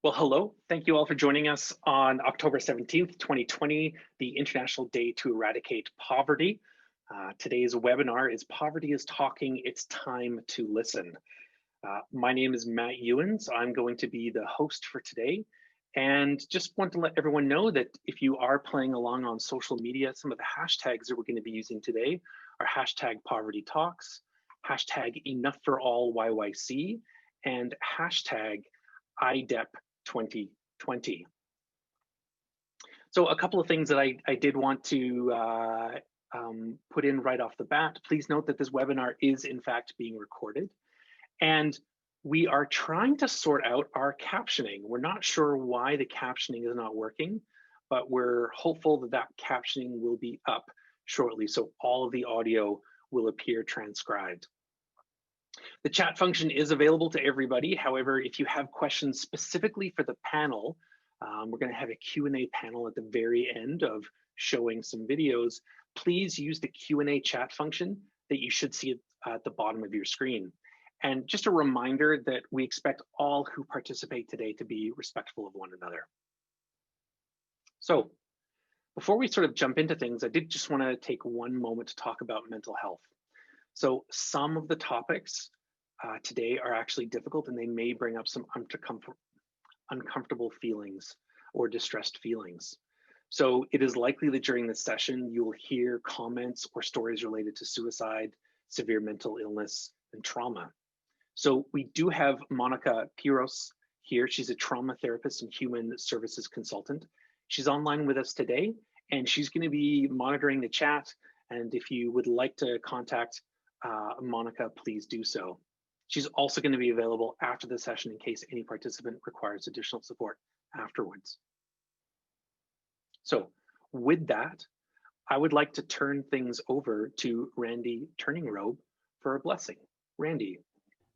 Well, hello. Thank you all for joining us on October 17th, 2020, the International Day to Eradicate Poverty. Today's webinar is Poverty is Talking, It's Time to Listen. My name is Matt Ewens. I'm going to be the host for today. And just want to let everyone know that if you are playing along on social media, some of the hashtags that we're going to be using today are hashtag Poverty Talks, hashtag Enough for All YYC, and hashtag IDEP 2020. So a couple of things that I did want to put in right off the bat. Please note that this webinar is in fact being recorded, and we are trying to sort out our captioning. We're not sure why the captioning is not working, but we're hopeful that that captioning will be up shortly, so all of the audio will appear transcribed. The chat function is available to everybody. However, if you have questions specifically for the panel, we're going to have a Q&A panel at the very end of showing some videos. Please use the Q&A chat function that you should see at the bottom of your screen. And just a reminder that we expect all who participate today to be respectful of one another. So before we sort of jump into things, I did just want to take one moment to talk about mental health. So some of the topics today are actually difficult, and they may bring up some uncomfortable feelings or distressed feelings. So it is likely that during this session, you will hear comments or stories related to suicide, severe mental illness, and trauma. So we do have Monica Piros here. She's a trauma therapist and human services consultant. She's online with us today, and she's going to be monitoring the chat. And if you would like to contact Monica, please do so. She's also going to be available after the session in case any participant requires additional support afterwards. So with that, I would like to turn things over to Randy Turningrobe for a blessing. Randy.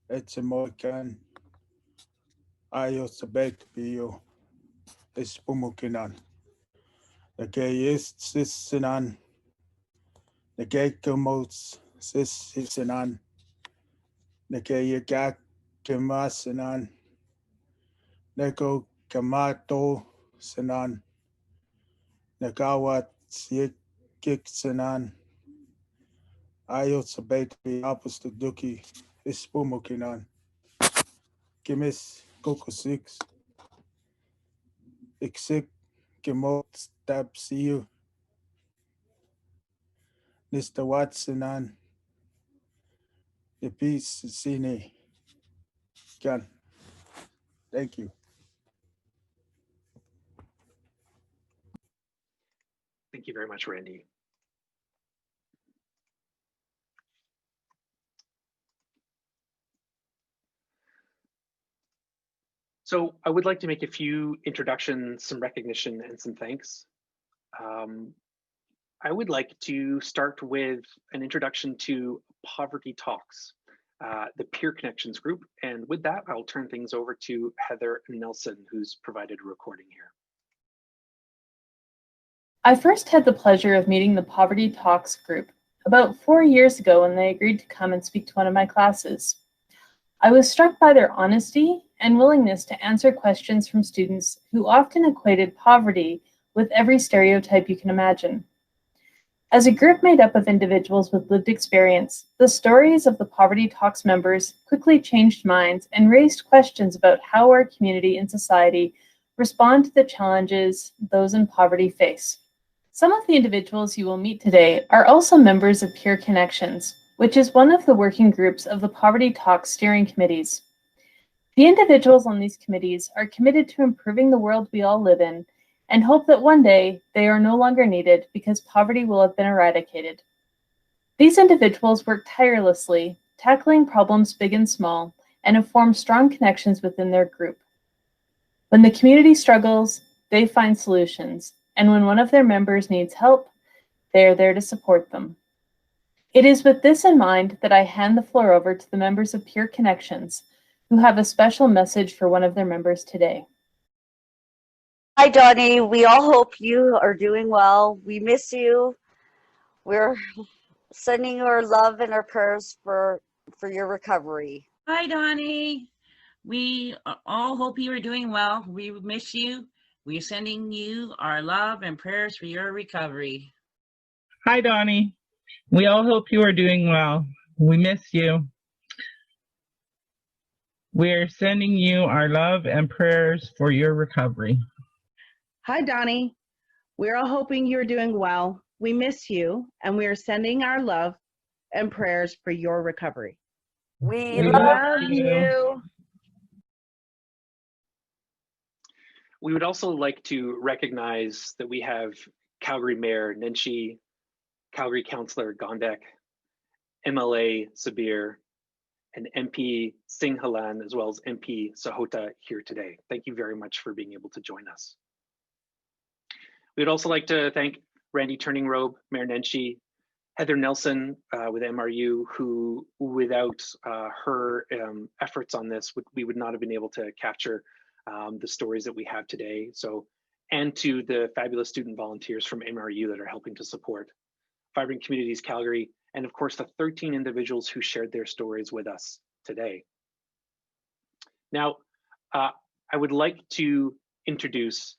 It's a moikan. Ayo sabek bio. It's pumukinan. The gay is sissinan. The gay comotes sissinan. The gay gak kemasinan. Neko kamato sinan. Nagawat sikiksinan. Ayo sabek bi opposite duki. It's pumukinan. Kimis Coco 6 Exik Kimot Stab Siu Mr. Watsonan the piece Sine Gun. Thank you. Thank you very much, Randy. So I would like to make a few introductions, some recognition, and some thanks. I would like to start with an introduction to Poverty Talks, the Peer Connections group. And with that, I'll turn things over to Heather Nelson, who's provided a recording here. I first had the pleasure of meeting the Poverty Talks group about 4 years ago when they agreed to come and speak to one of my classes. I was struck by their honesty and willingness to answer questions from students who often equated poverty with every stereotype you can imagine. As a group made up of individuals with lived experience, the stories of the Poverty Talks members quickly changed minds and raised questions about how our community and society respond to the challenges those in poverty face. Some of the individuals you will meet today are also members of Peer Connections, which is one of the working groups of the Poverty Talks steering committees. The individuals on these committees are committed to improving the world we all live in and hope that one day they are no longer needed because poverty will have been eradicated. These individuals work tirelessly, tackling problems big and small, and have formed strong connections within their group. When the community struggles, they find solutions, and when one of their members needs help, they are there to support them. It is with this in mind that I hand the floor over to the members of Peer Connections, who have a special message for one of their members today. Hi, Donnie. We all hope you are doing well. We miss you. We're sending our love and our prayers for your recovery. Hi, Donnie. We all hope you are doing well. We miss you. We are sending you our love and prayers for your recovery. Hi, Donnie. We all hope you are doing well. We miss you. We are sending you our love and prayers for your recovery. Hi, Donnie. We're all hoping you're doing well. We miss you, and we are sending our love and prayers for your recovery. We We love love you. We would also like to recognize that we have Calgary Mayor Nenshi, Calgary Councillor Gondek, MLA Sabir, and MP Singhalan, as well as MP Sahota here today. Thank you very much for being able to join us. We'd also like to thank Randy Turningrobe, Mayor Nenshi, Heather Nelson with MRU, who without her efforts on this, we would not have been able to capture the stories that we have today. So, and to the fabulous student volunteers from MRU that are helping to support Vibrant Communities Calgary, and of course the 13 individuals who shared their stories with us today. Now, I would like to introduce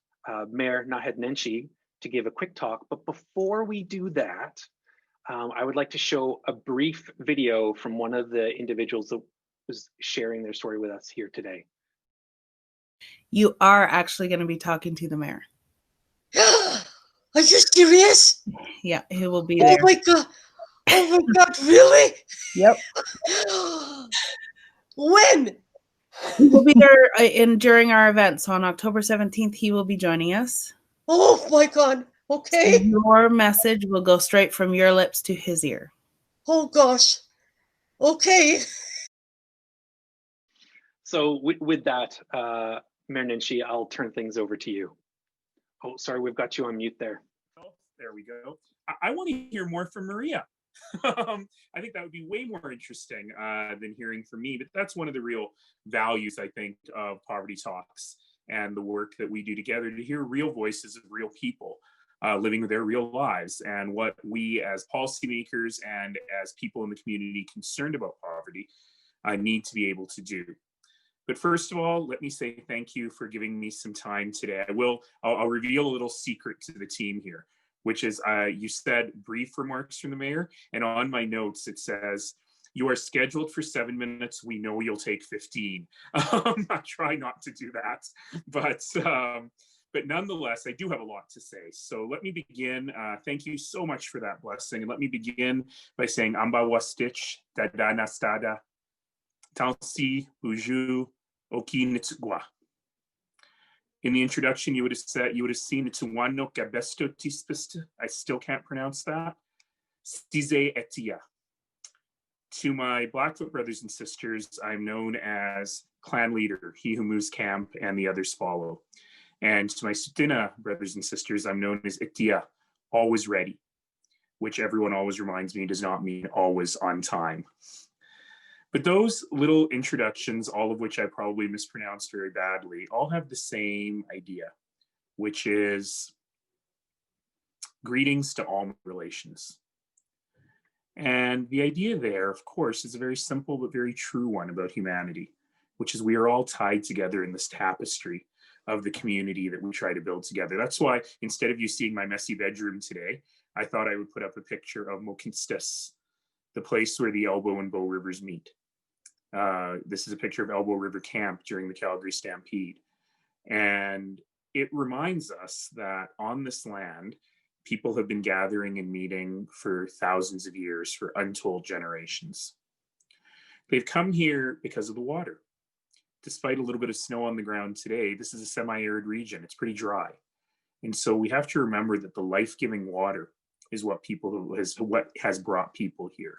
Mayor Naheed Nenshi to give a quick talk, but before we do that, I would like to show a brief video from one of the individuals that was sharing their story with us here today. You are actually going to be talking to the mayor. Are you serious? Yeah, he will be Oh there. my God. Oh my God, really? Yep. When? He will be there during our event. So on October 17th, he will be joining us. Oh my God. Okay. Your message will go straight from your lips to his ear. Oh gosh. Okay. So with that, Mayor Nenshi, I'll turn things over to you. Oh, sorry, we've got you on mute there. Oh, there we go. I want to hear more from Maria. I think that would be way more interesting than hearing from me, but that's one of the real values, I think, of Poverty Talks and the work that we do together, to hear real voices of real people living their real lives, and what we as policymakers and as people in the community concerned about poverty need to be able to do. But first of all, let me say thank you for giving me some time today. I'll reveal a little secret to the team here, which is you said brief remarks from the mayor, and on my notes it says, you are scheduled for 7 minutes. We know you'll take 15. I try not to do that, but nonetheless, I do have a lot to say. So let me begin. Thank you so much for that blessing. And let me begin by saying, Amba wastich, dadana stada, tansi, uju, oki nitsugwa. In the introduction, you would have seen it's Wano Gabesto Tispista. I still can't pronounce that. Stize Etia. To my Blackfoot brothers and sisters, I'm known as clan leader, he who moves camp and the others follow. And to my Sutina brothers and sisters, I'm known as Etia, always ready, which everyone always reminds me does not mean always on time. But those little introductions, all of which I probably mispronounced very badly, all have the same idea, which is greetings to all relations. And the idea there, of course, is a very simple but very true one about humanity, which is we are all tied together in this tapestry of the community that we try to build together. That's why instead of you seeing my messy bedroom today, I thought I would put up a picture of Mokinstis, the place where the Elbow and Bow Rivers meet. This is a picture of Elbow River Camp during the Calgary Stampede. And it reminds us that on this land, people have been gathering and meeting for thousands of years, for untold generations. They've come here because of the water. Despite a little bit of snow on the ground today, this is a semi-arid region. It's pretty dry. And so we have to remember that the life-giving water is what has brought people here.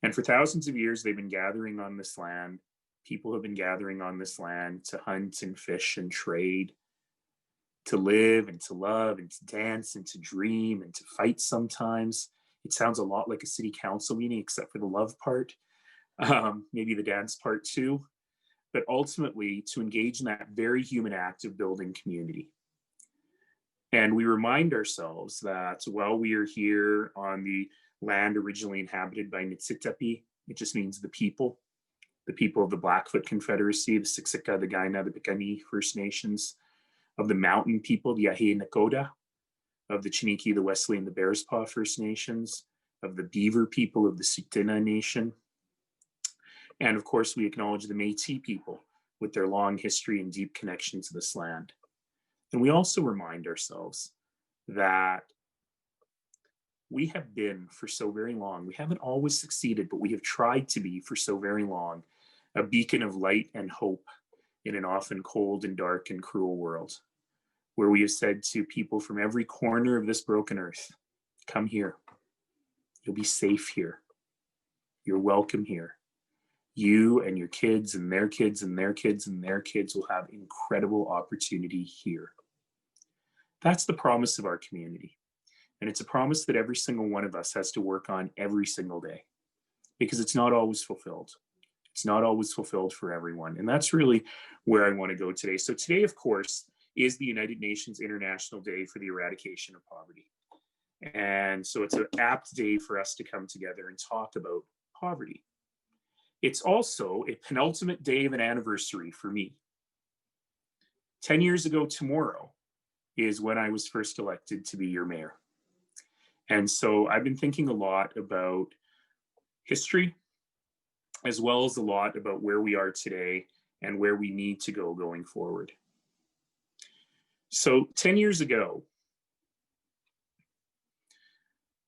And for thousands of years, they've been gathering on this land. People have been gathering on this land to hunt and fish and trade, to live and to love and to dance and to dream and to fight sometimes. It sounds a lot like a city council meeting, except for the love part, maybe the dance part too. But ultimately, to engage in that very human act of building community. And we remind ourselves that while we are here on the land originally inhabited by Nitsitapi, it just means the people. the people of the Blackfoot Confederacy, the Siksika, the Kainai, the Piikani First Nations, of the Mountain people, the Yahe Nakoda, of the Chiniki, the Wesley, and the Bearspaw First Nations, of the Beaver people of the Tsuut'ina Nation. And of course, we acknowledge the Métis people with their long history and deep connection to this land. And we also remind ourselves that we have been for so very long, we haven't always succeeded, but we have tried to be for so very long, a beacon of light and hope in an often cold and dark and cruel world, where we have said to people from every corner of this broken earth, come here. You'll be safe here. You're welcome here. You and your kids and their kids and their kids and their kids will have incredible opportunity here. That's the promise of our community. And it's a promise that every single one of us has to work on every single day, because it's not always fulfilled. It's not always fulfilled for everyone. And that's really where I want to go today. So today, of course, is the United Nations International Day for the Eradication of Poverty. And so it's an apt day for us to come together and talk about poverty. It's also a penultimate day of an anniversary for me. 10 years ago tomorrow is when I was first elected to be your mayor. And so I've been thinking a lot about history, as well as a lot about where we are today and where we need to go going forward. So 10 years ago,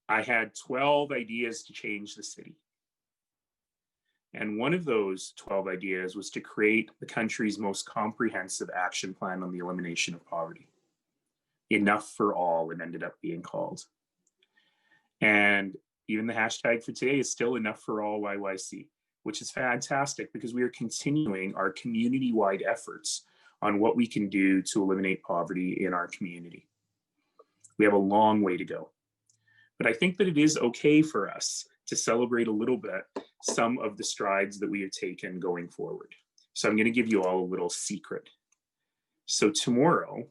I had 12 ideas to change the city. And one of those 12 ideas was to create the country's most comprehensive action plan on the elimination of poverty. Enough for All, it ended up being called. And even the hashtag for today is still Enough for All YYC, which is fantastic because we are continuing our community-wide efforts on what we can do to eliminate poverty in our community. We have a long way to go. But I think that it is okay for us to celebrate a little bit some of the strides that we have taken going forward. So I'm going to give you all a little secret. So tomorrow,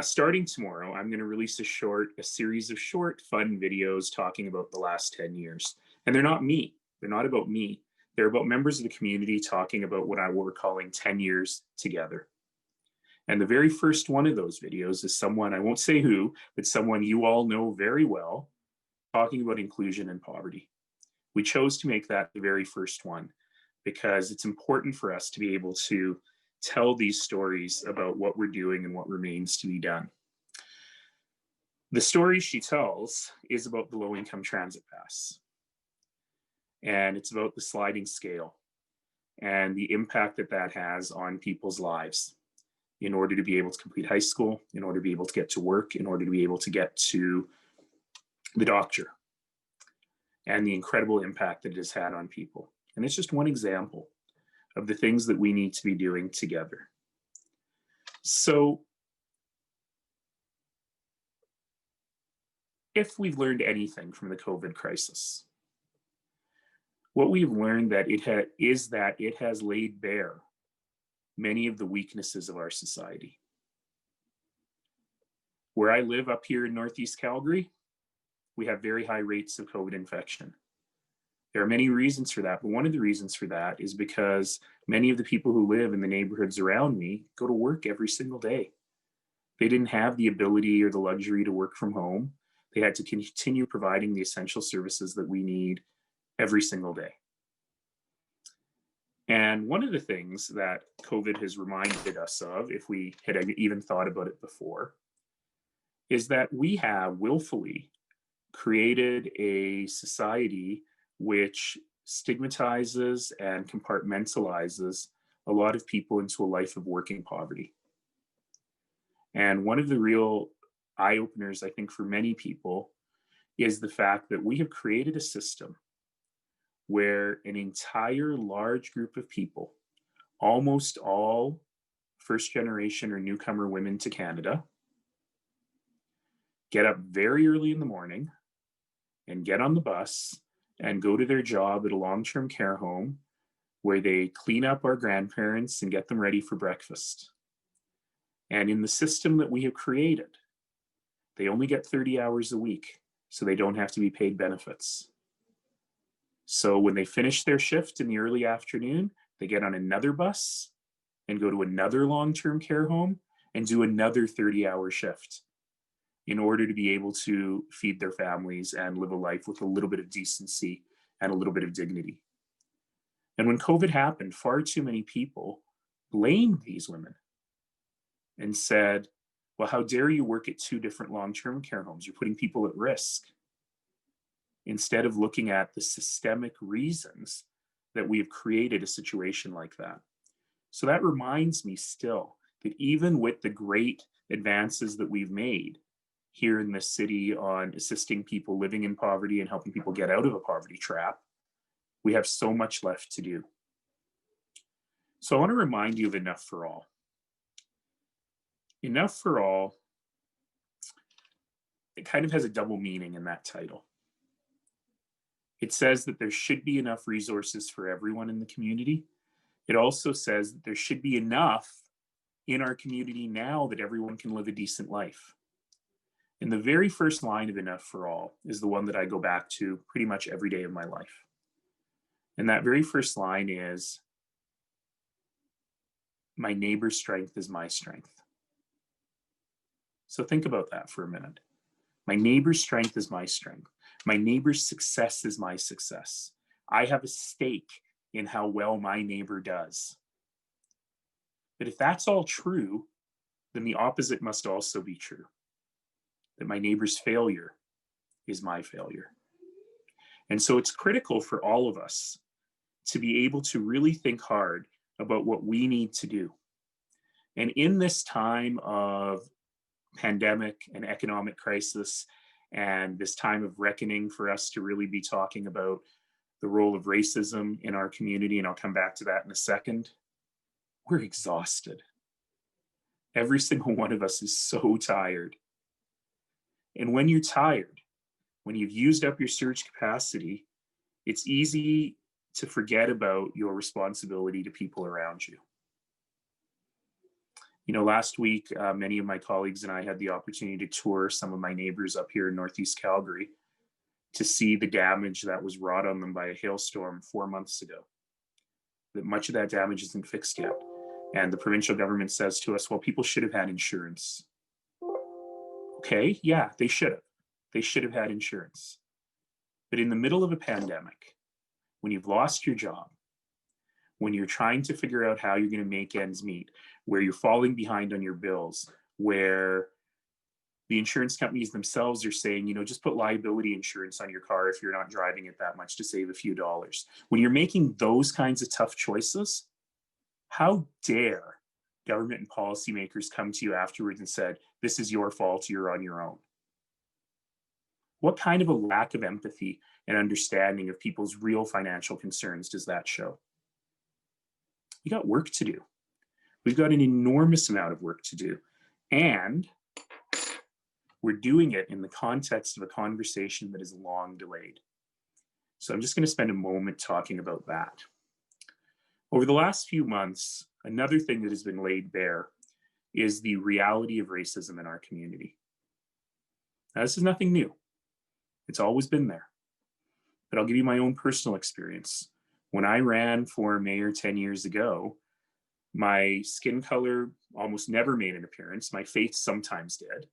starting tomorrow, I'm going to release a series of short, fun videos talking about the last 10 years. And they're not me. They're not about me. They're about members of the community talking about what we're calling 10 years together. And the very first one of those videos is someone, I won't say who, but someone you all know very well, talking about inclusion and poverty. We chose to make that the very first one because it's important for us to be able to tell these stories about what we're doing and what remains to be done. The story she tells is about the low-income transit pass. And it's about the sliding scale and the impact that that has on people's lives in order to be able to complete high school, in order to be able to get to work, in order to be able to get to the doctor, and the incredible impact that it has had on people. And it's just one example of the things that we need to be doing together. So if we've learned anything from the COVID crisis, what we've learned is that it has laid bare many of the weaknesses of our society. Where I live up here in Northeast Calgary, we have very high rates of COVID infection. There are many reasons for that, but one of the reasons for that is because many of the people who live in the neighborhoods around me go to work every single day. They didn't have the ability or the luxury to work from home. They had to continue providing the essential services that we need every single day. And one of the things that COVID has reminded us of, if we had even thought about it before, is that we have willfully created a society which stigmatizes and compartmentalizes a lot of people into a life of working poverty. And one of the real eye-openers, I think, for many people is the fact that we have created a system where an entire large group of people, almost all first-generation or newcomer women to Canada, get up very early in the morning and get on the bus and go to their job at a long-term care home where they clean up our grandparents and get them ready for breakfast. And in the system that we have created, they only get 30 hours a week, so they don't have to be paid benefits. So when they finish their shift in the early afternoon, they get on another bus and go to another long-term care home and do another 30-hour shift in order to be able to feed their families and live a life with a little bit of decency and a little bit of dignity. And when COVID happened, far too many people blamed these women and said, well, how dare you work at 2 different long-term care homes? You're putting people at risk. Instead of looking at the systemic reasons that we have created a situation like that. So that reminds me still that even with the great advances that we've made here in this city on assisting people living in poverty and helping people get out of a poverty trap, we have so much left to do. So I want to remind you of Enough for All. Enough for All, it kind of has a double meaning in that title. It says that there should be enough resources for everyone in the community. It also says that there should be enough in our community now that everyone can live a decent life. And the very first line of Enough for All is the one that I go back to pretty much every day of my life. And that very first line is, my neighbor's strength is my strength. So think about that for a minute. My neighbor's strength is my strength. My neighbor's success is my success. I have a stake in how well my neighbor does. But if that's all true, then the opposite must also be true. That my neighbor's failure is my failure. And so it's critical for all of us to be able to really think hard about what we need to do. And in this time of pandemic and economic crisis, and this time of reckoning for us to really be talking about the role of racism in our community, and I'll come back to that in a second, we're exhausted. Every single one of us is so tired. And when you're tired, when you've used up your surge capacity, it's easy to forget about your responsibility to people around you. You know, last week, many of my colleagues and I had the opportunity to tour some of my neighbors up here in Northeast Calgary to see the damage that was wrought on them by a hailstorm 4 months ago. That much of that damage isn't fixed yet. And the provincial government says to us, well, people should have had insurance. Okay, yeah, they should have. They should have had insurance. But in the middle of a pandemic, when you've lost your job, when you're trying to figure out how you're going to make ends meet, where you're falling behind on your bills, where the insurance companies themselves are saying, you know, just put liability insurance on your car if you're not driving it that much to save a few dollars. When you're making those kinds of tough choices, how dare government and policymakers come to you afterwards and said, this is your fault, you're on your own? What kind of a lack of empathy and understanding of people's real financial concerns does that show? We got work to do. We've got an enormous amount of work to do. And we're doing it in the context of a conversation that is long delayed. So I'm just going to spend a moment talking about that. Over the last few months, another thing that has been laid bare is the reality of racism in our community. Now, this is nothing new. It's always been there. But I'll give you my own personal experience. When I ran for mayor 10 years ago, my skin color almost never made an appearance. My faith sometimes did.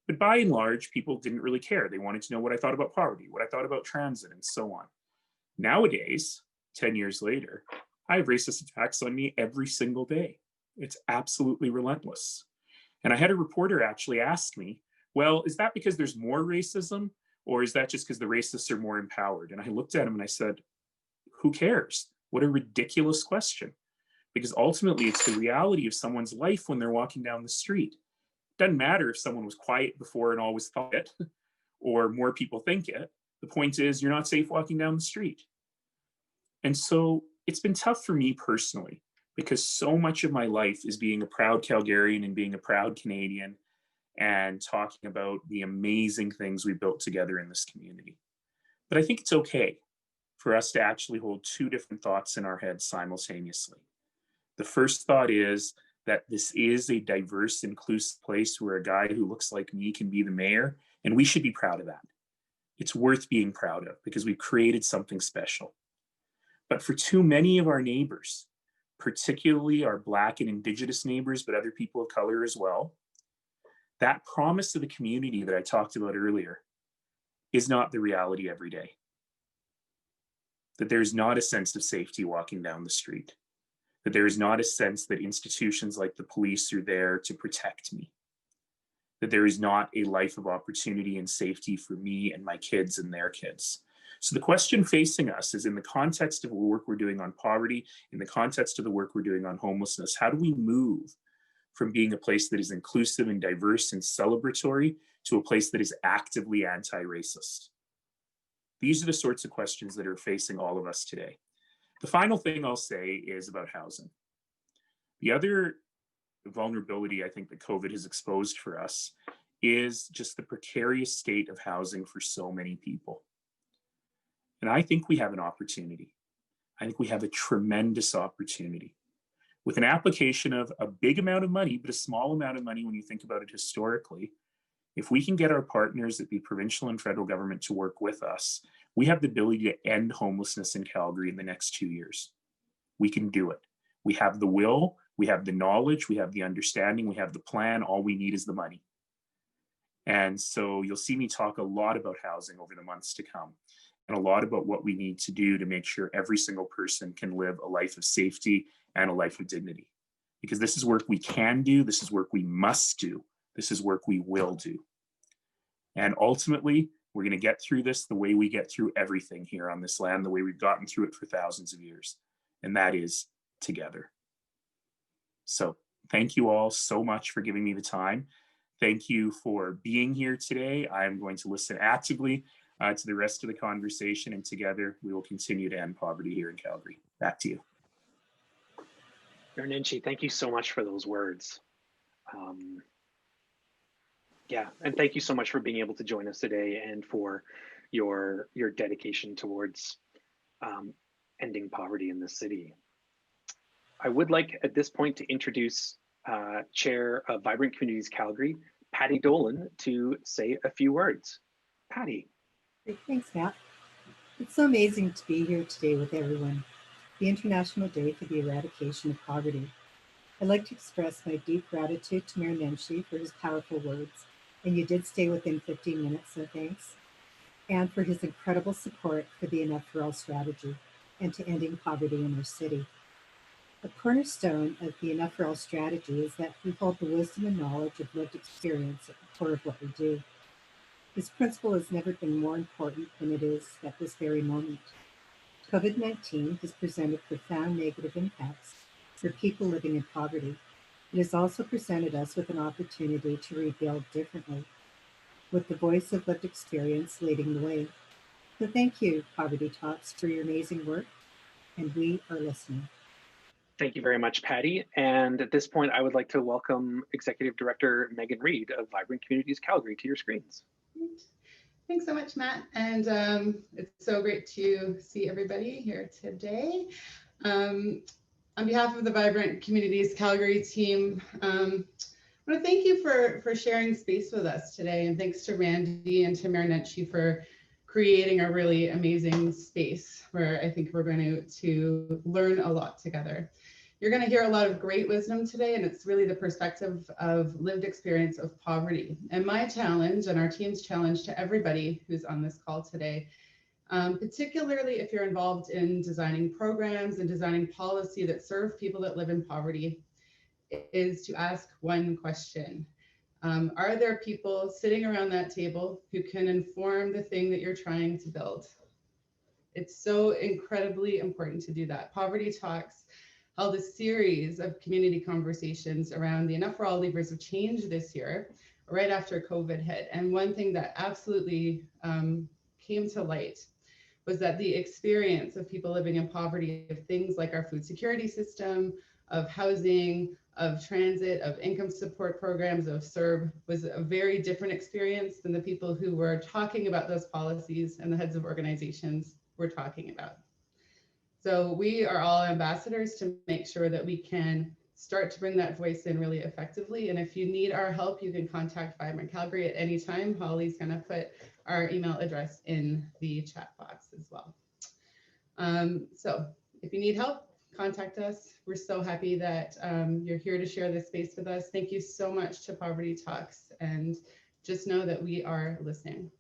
But by and large, people didn't really care. They wanted to know what I thought about poverty, what I thought about transit, and so on. Nowadays, 10 years later, I have racist attacks on me every single day. It's absolutely relentless. And I had a reporter actually ask me, well, is that because there's more racism, or is that just because the racists are more empowered? And I looked at him and I said, who cares? What a ridiculous question. Because ultimately, it's the reality of someone's life when they're walking down the street. It doesn't matter if someone was quiet before and always thought it, or more people think it. The point is, you're not safe walking down the street. And so it's been tough for me personally, because so much of my life is being a proud Calgarian and being a proud Canadian and talking about the amazing things we built together in this community. But I think it's okay for us to actually hold 2 different thoughts in our heads simultaneously. The first thought is that this is a diverse, inclusive place where a guy who looks like me can be the mayor, and we should be proud of that. It's worth being proud of because we've created something special. But for too many of our neighbors, particularly our Black and Indigenous neighbors, but other people of color as well, that promise to the community that I talked about earlier is not the reality every day. That there's not a sense of safety walking down the street. That there is not a sense that institutions like the police are there to protect me. That there is not a life of opportunity and safety for me and my kids and their kids. So the question facing us is, in the context of the work we're doing on poverty, in the context of the work we're doing on homelessness, how do we move from being a place that is inclusive and diverse and celebratory to a place that is actively anti-racist? These are the sorts of questions that are facing all of us today. The final thing I'll say is about housing. The other vulnerability I think that COVID has exposed for us is just the precarious state of housing for so many people. And I think we have an opportunity. I think we have a tremendous opportunity. With an application of a big amount of money, but a small amount of money when you think about it historically, if we can get our partners at the provincial and federal government to work with us, we have the ability to end homelessness in Calgary in the next 2 years. We can do it. We have the will, we have the knowledge, we have the understanding, we have the plan. All we need is the money. And so you'll see me talk a lot about housing over the months to come, and a lot about what we need to do to make sure every single person can live a life of safety and a life of dignity. Because this is work we can do, this is work we must do, this is work we will do. And ultimately, we're going to get through this the way we get through everything here on this land, the way we've gotten through it for thousands of years, and that is together. So thank you all so much for giving me the time. Thank you for being here today. I'm going to listen actively to the rest of the conversation, and together we will continue to end poverty here in Calgary. Back to you. Ernenchi, thank you so much for those words. Yeah, and thank you so much for being able to join us today and for your dedication towards ending poverty in the city. I would like at this point to introduce Chair of Vibrant Communities Calgary, Patty Dolan, to say a few words. Patty. Great, thanks, Matt. It's so amazing to be here today with everyone. The International Day for the Eradication of Poverty. I'd like to express my deep gratitude to Mayor Nenshi for his powerful words, and you did stay within 15 minutes, so thanks, and for his incredible support for the Enough for All strategy and to ending poverty in our city. A cornerstone of the Enough for All strategy is that we hold the wisdom and knowledge of lived experience at the core of what we do. This principle has never been more important than it is at this very moment. COVID-19 has presented profound negative impacts for people living in poverty. It has also presented us with an opportunity to rebuild differently, with the voice of lived experience leading the way. So thank you, Poverty Talks, for your amazing work, and we are listening. Thank you very much, Patty. And at this point, I would like to welcome Executive Director Megan Reid of Vibrant Communities Calgary to your screens. Thanks so much, Matt. And it's so great to see everybody here today. On behalf of the Vibrant Communities Calgary team, I want to thank you for sharing space with us today. And thanks to Randy and to Mayor Nenshi for creating a really amazing space where I think we're going to learn a lot together. You're going to hear a lot of great wisdom today, and it's really the perspective of lived experience of poverty. And my challenge and our team's challenge to everybody who's on this call today, particularly if you're involved in designing programs and designing policy that serve people that live in poverty, is to ask one question. Are there people sitting around that table who can inform the thing that you're trying to build? It's so incredibly important to do that. Poverty Talks held a series of community conversations around the Enough for All levers of change this year, right after COVID hit. And one thing that absolutely came to light was that the experience of people living in poverty, of things like our food security system, of housing, of transit, of income support programs, of CERB, was a very different experience than the people who were talking about those policies and the heads of organizations were talking about. So we are all ambassadors to make sure that we can start to bring that voice in really effectively. And if you need our help, you can contact Vibrant Calgary at any time. Holly's going to put our email address in the chat box as well. So if you need help, contact us. We're so happy that you're here to share this space with us. Thank you so much to Poverty Talks, and just know that we are listening.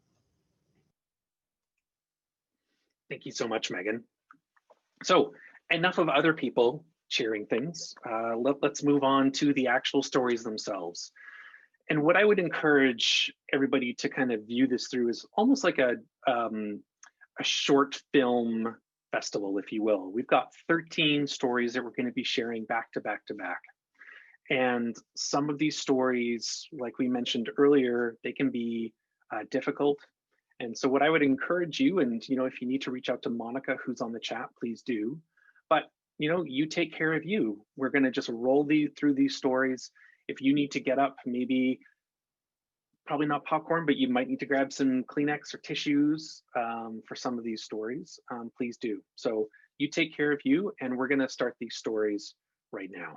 Thank you so much, Megan. So enough of other people sharing things. Let's move on to the actual stories themselves. And what I would encourage everybody to kind of view this through is almost like a short film festival, if you will. We've got 13 stories that we're going to be sharing back to back to back. And some of these stories, like we mentioned earlier, they can be difficult. And so what I would encourage you, and if you need to reach out to Monica, who's on the chat, please do. But you take care of you. We're going to just roll through these stories. If you need to get up, maybe probably not popcorn, but you might need to grab some Kleenex or tissues for some of these stories, please do. So you take care of you, and we're going to start these stories right now.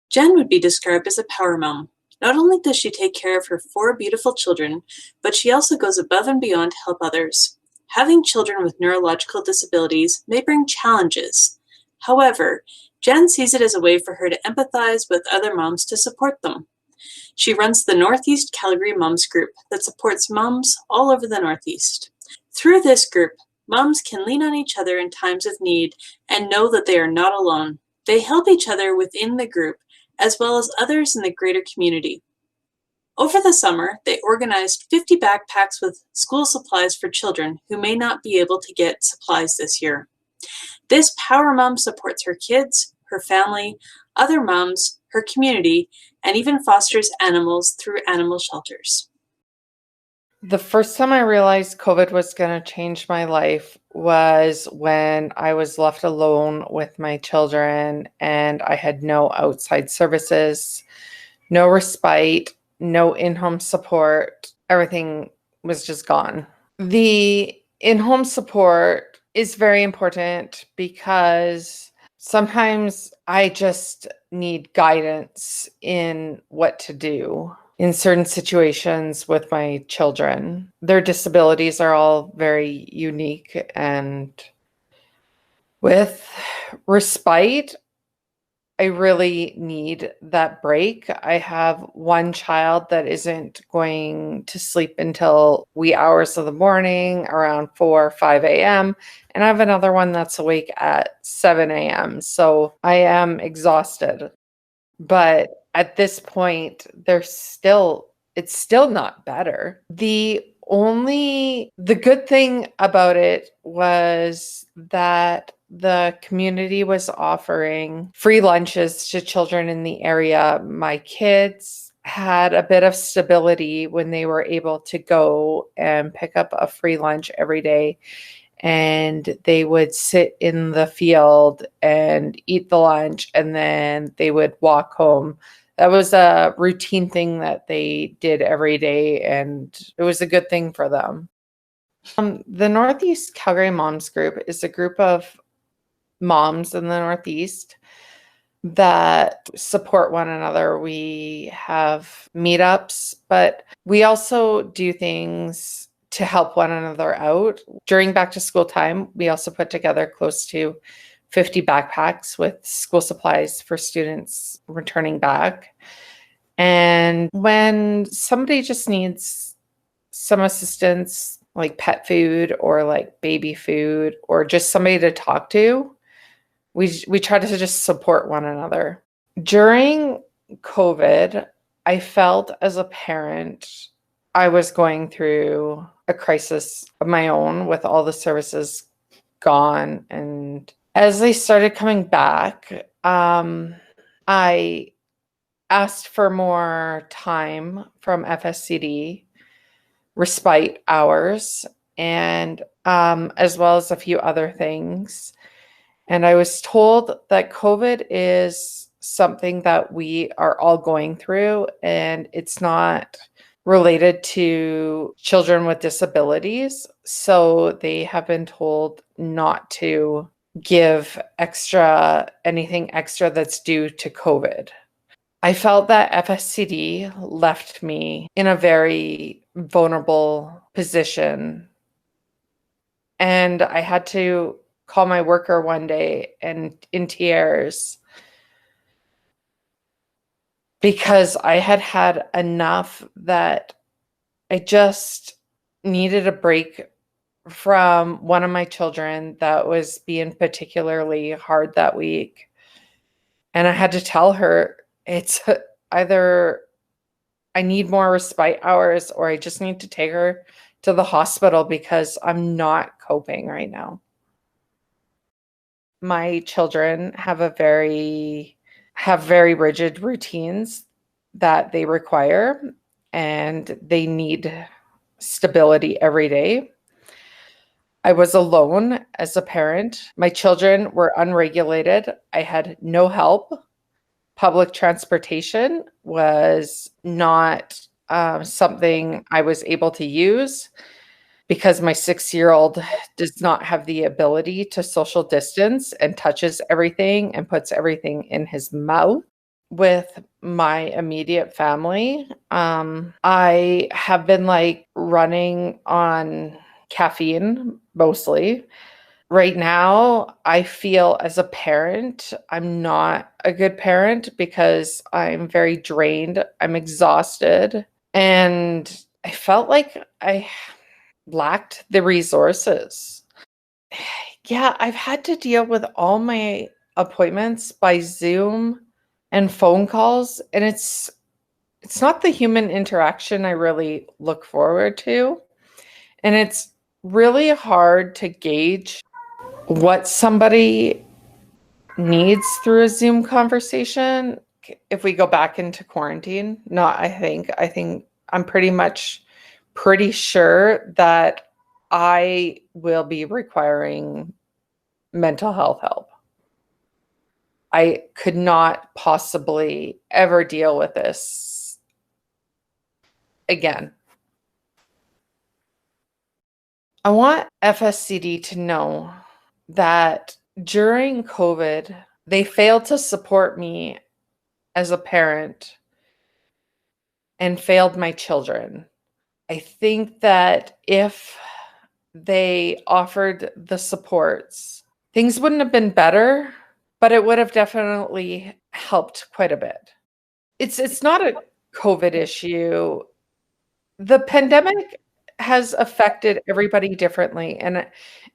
Jenn would be described as a power mom. Not only does she take care of her 4 beautiful children, but she also goes above and beyond to help others. Having children with neurological disabilities may bring challenges. However, Jenn sees it as a way for her to empathize with other moms to support them. She runs the Northeast Calgary Moms Group that supports moms all over the Northeast. Through this group, moms can lean on each other in times of need and know that they are not alone. They help each other within the group, as well as others in the greater community. Over the summer, they organized 50 backpacks with school supplies for children who may not be able to get supplies this year. This power mom supports her kids, her family, other moms, her community, and even fosters animals through animal shelters. The first time I realized COVID was going to change my life was when I was left alone with my children and I had no outside services, no respite, no in-home support. Everything was just gone. The in-home support is very important because sometimes I just need guidance in what to do in certain situations with my children. Their disabilities are all very unique, and with respite, I really need that break. I have one child that isn't going to sleep until wee hours of the morning, around 4 or 5 a.m. And I have another one that's awake at 7 a.m. So I am exhausted. But at this point, it's still not better. The good thing about it was that the community was offering free lunches to children in the area. My kids had a bit of stability when they were able to go and pick up a free lunch every day, and they would sit in the field and eat the lunch, and then they would walk home. That was a routine thing that they did every day, and it was a good thing for them. The Northeast Calgary Moms Group is a group of moms in the Northeast that support one another. We have meetups, but we also do things to help one another out. During back to school time, we also put together close to 50 backpacks with school supplies for students returning back. And when somebody just needs some assistance, like pet food or like baby food, or just somebody to talk to, we try to just support one another. During COVID, I felt as a parent, I was going through a crisis of my own with all the services gone. And as they started coming back, I asked for more time from FSCD, respite hours, and as well as a few other things. And I was told that COVID is something that we are all going through, and it's not related to children with disabilities. So they have been told not to give anything extra that's due to COVID. I felt that FSCD left me in a very vulnerable position. And I had to call my worker one day and in tears because I had had enough that I just needed a break from one of my children that was being particularly hard that week. And I had to tell her it's either I need more respite hours or I just need to take her to the hospital because I'm not coping right now. My children have very rigid routines that they require, and they need stability every day. I was alone as a parent. My children were unregulated. I had no help. Public transportation was not something I was able to use because my 6-year-old does not have the ability to social distance and touches everything and puts everything in his mouth. With my immediate family, I have been like running on caffeine mostly. Right now, I feel as a parent, I'm not a good parent because I'm very drained. I'm exhausted. And I felt like I lacked the resources. Yeah, I've had to deal with all my appointments by Zoom and phone calls, and it's not the human interaction I really look forward to. And it's really hard to gauge what somebody needs through a Zoom conversation if we go back into quarantine. I think I'm pretty sure that I will be requiring mental health help. I could not possibly ever deal with this again. I want FSCD to know that during COVID, they failed to support me as a parent and failed my children. I think that if they offered the supports, things wouldn't have been better, but it would have definitely helped quite a bit. It's not a COVID issue. The pandemic has affected everybody differently, and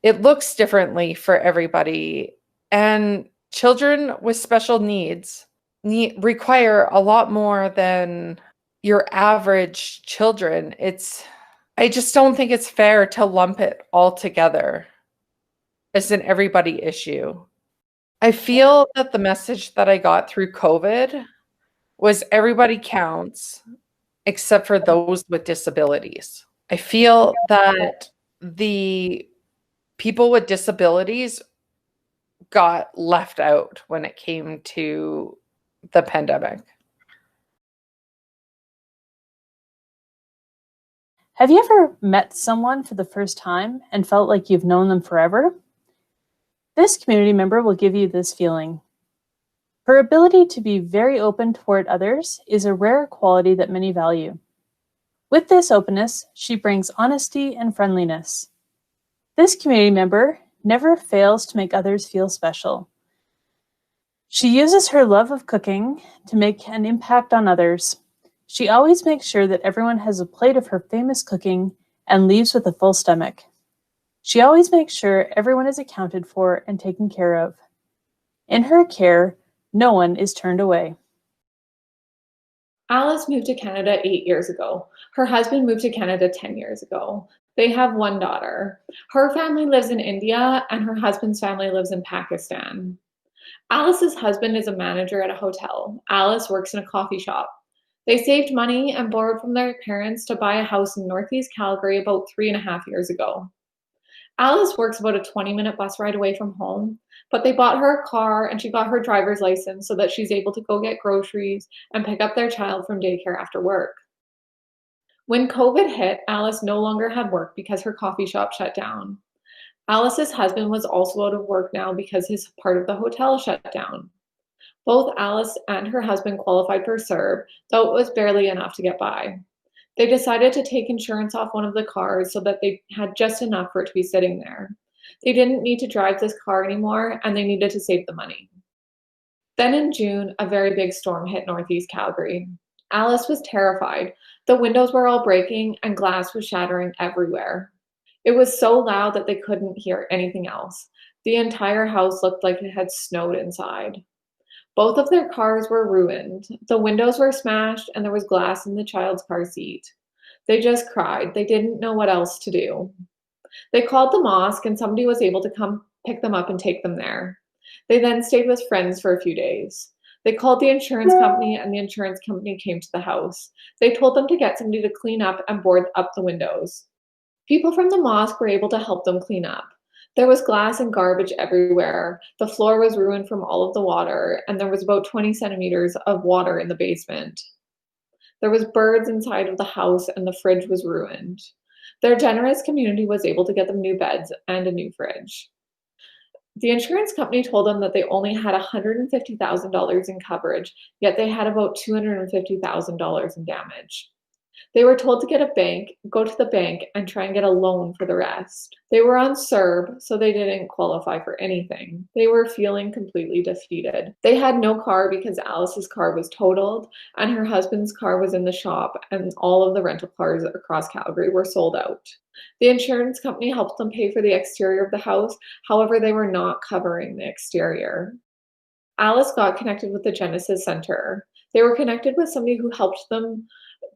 it looks differently for everybody. And children with special needs require a lot more than your average children. I just don't think it's fair to lump it all together as an everybody issue. I feel that the message that I got through COVID was everybody counts except for those with disabilities. I feel that the people with disabilities got left out when it came to the pandemic. Have you ever met someone for the first time and felt like you've known them forever? This community member will give you this feeling. Her ability to be very open toward others is a rare quality that many value. With this openness, she brings honesty and friendliness. This community member never fails to make others feel special. She uses her love of cooking to make an impact on others. She always makes sure that everyone has a plate of her famous cooking and leaves with a full stomach. She always makes sure everyone is accounted for and taken care of. In her care, no one is turned away. Alice moved to Canada 8 years ago. Her husband moved to Canada 10 years ago. They have one daughter. Her family lives in India and her husband's family lives in Pakistan. Alice's husband is a manager at a hotel. Alice works in a coffee shop. They saved money and borrowed from their parents to buy a house in Northeast Calgary about 3.5 years ago. Alice works about a 20-minute bus ride away from home, but they bought her a car and she got her driver's license so that she's able to go get groceries and pick up their child from daycare after work. When COVID hit, Alice no longer had work because her coffee shop shut down. Alice's husband was also out of work now because his part of the hotel shut down. Both Alice and her husband qualified for CERB, though it was barely enough to get by. They decided to take insurance off one of the cars so that they had just enough for it to be sitting there. They didn't need to drive this car anymore, and they needed to save the money. Then in June, a very big storm hit Northeast Calgary. Alice was terrified. The windows were all breaking and glass was shattering everywhere. It was so loud that they couldn't hear anything else. The entire house looked like it had snowed inside. Both of their cars were ruined. The windows were smashed and there was glass in the child's car seat. They just cried. They didn't know what else to do. They called the mosque and somebody was able to come pick them up and take them there. They then stayed with friends for a few days. They called the insurance company and the insurance company came to the house. They told them to get somebody to clean up and board up the windows. People from the mosque were able to help them clean up. There was glass and garbage everywhere. The floor was ruined from all of the water, and there was about 20 centimeters of water in the basement. There was birds inside of the house, and the fridge was ruined. Their generous community was able to get them new beds and a new fridge. The insurance company told them that they only had $150,000 in coverage, yet they had about $250,000 in damage. They were told to go to the bank and try and get a loan for the rest. They were on CERB, so they didn't qualify for anything. They were feeling completely defeated. They had no car because Alice's car was totaled and her husband's car was in the shop, and all of the rental cars across Calgary were sold out. The insurance company helped them pay for the exterior of the house. However, they were not covering the exterior. Alice got connected with the Genesis Center. They were connected with somebody who helped them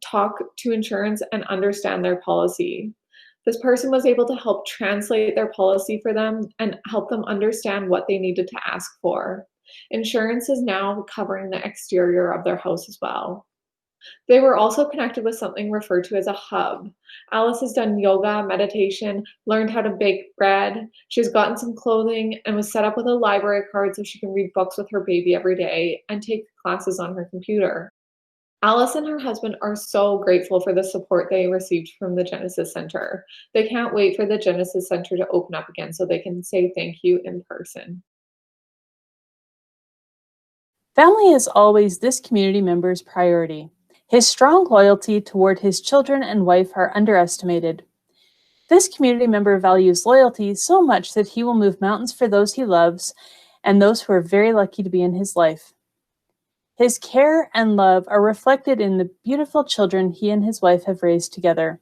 talk to insurance and understand their policy. This person was able to help translate their policy for them and help them understand what they needed to ask for. Insurance is now covering the exterior of their house as well. They were also connected with something referred to as a hub. Alice has done yoga, meditation, learned how to bake bread. She's gotten some clothing and was set up with a library card so she can read books with her baby every day and take classes on her computer. Alice and her husband are so grateful for the support they received from the Genesis Center. They can't wait for the Genesis Center to open up again so they can say thank you in person. Family is always this community member's priority. His strong loyalty toward his children and wife are underestimated. This community member values loyalty so much that he will move mountains for those he loves and those who are very lucky to be in his life. His care and love are reflected in the beautiful children he and his wife have raised together.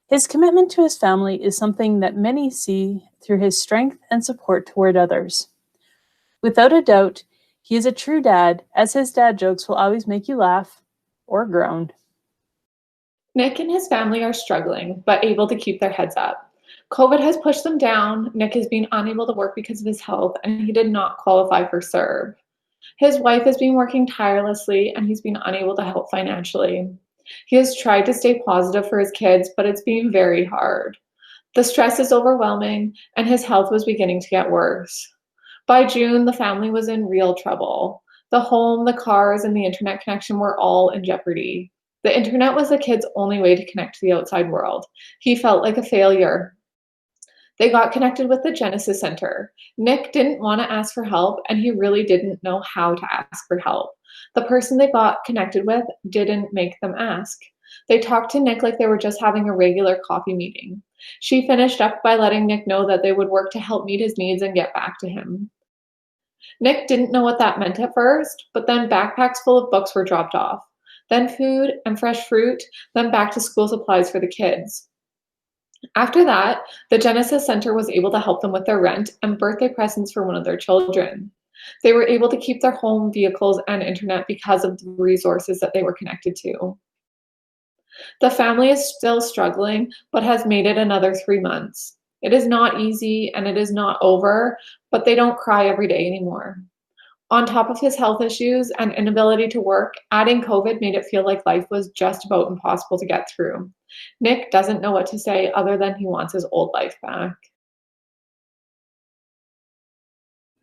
His commitment to his family is something that many see through his strength and support toward others. Without a doubt, he is a true dad, as his dad jokes will always make you laugh or groan. Nick and his family are struggling, but able to keep their heads up. COVID has pushed them down. Nick has been unable to work because of his health, and he did not qualify for CERB. His wife has been working tirelessly, and he's been unable to help financially. He has tried to stay positive for his kids, but it's been very hard. The stress is overwhelming, and his health was beginning to get worse. By June, the family was in real trouble. The home, the cars, and the internet connection were all in jeopardy. The internet was the kid's only way to connect to the outside world. He felt like a failure. They got connected with the Genesis Center. Nick didn't want to ask for help, and he really didn't know how to ask for help. The person they got connected with didn't make them ask. They talked to Nick like they were just having a regular coffee meeting. She finished up by letting Nick know that they would work to help meet his needs and get back to him. Nick didn't know what that meant at first, but then backpacks full of books were dropped off. Then food and fresh fruit, then back to school supplies for the kids. After that, the Genesis Center was able to help them with their rent and birthday presents for one of their children. They were able to keep their home, vehicles, and internet because of the resources that they were connected to. The family is still struggling, but has made it another 3 months. It is not easy and it is not over, but they don't cry every day anymore. On top of his health issues and inability to work, adding COVID made it feel like life was just about impossible to get through. Nick doesn't know what to say other than he wants his old life back.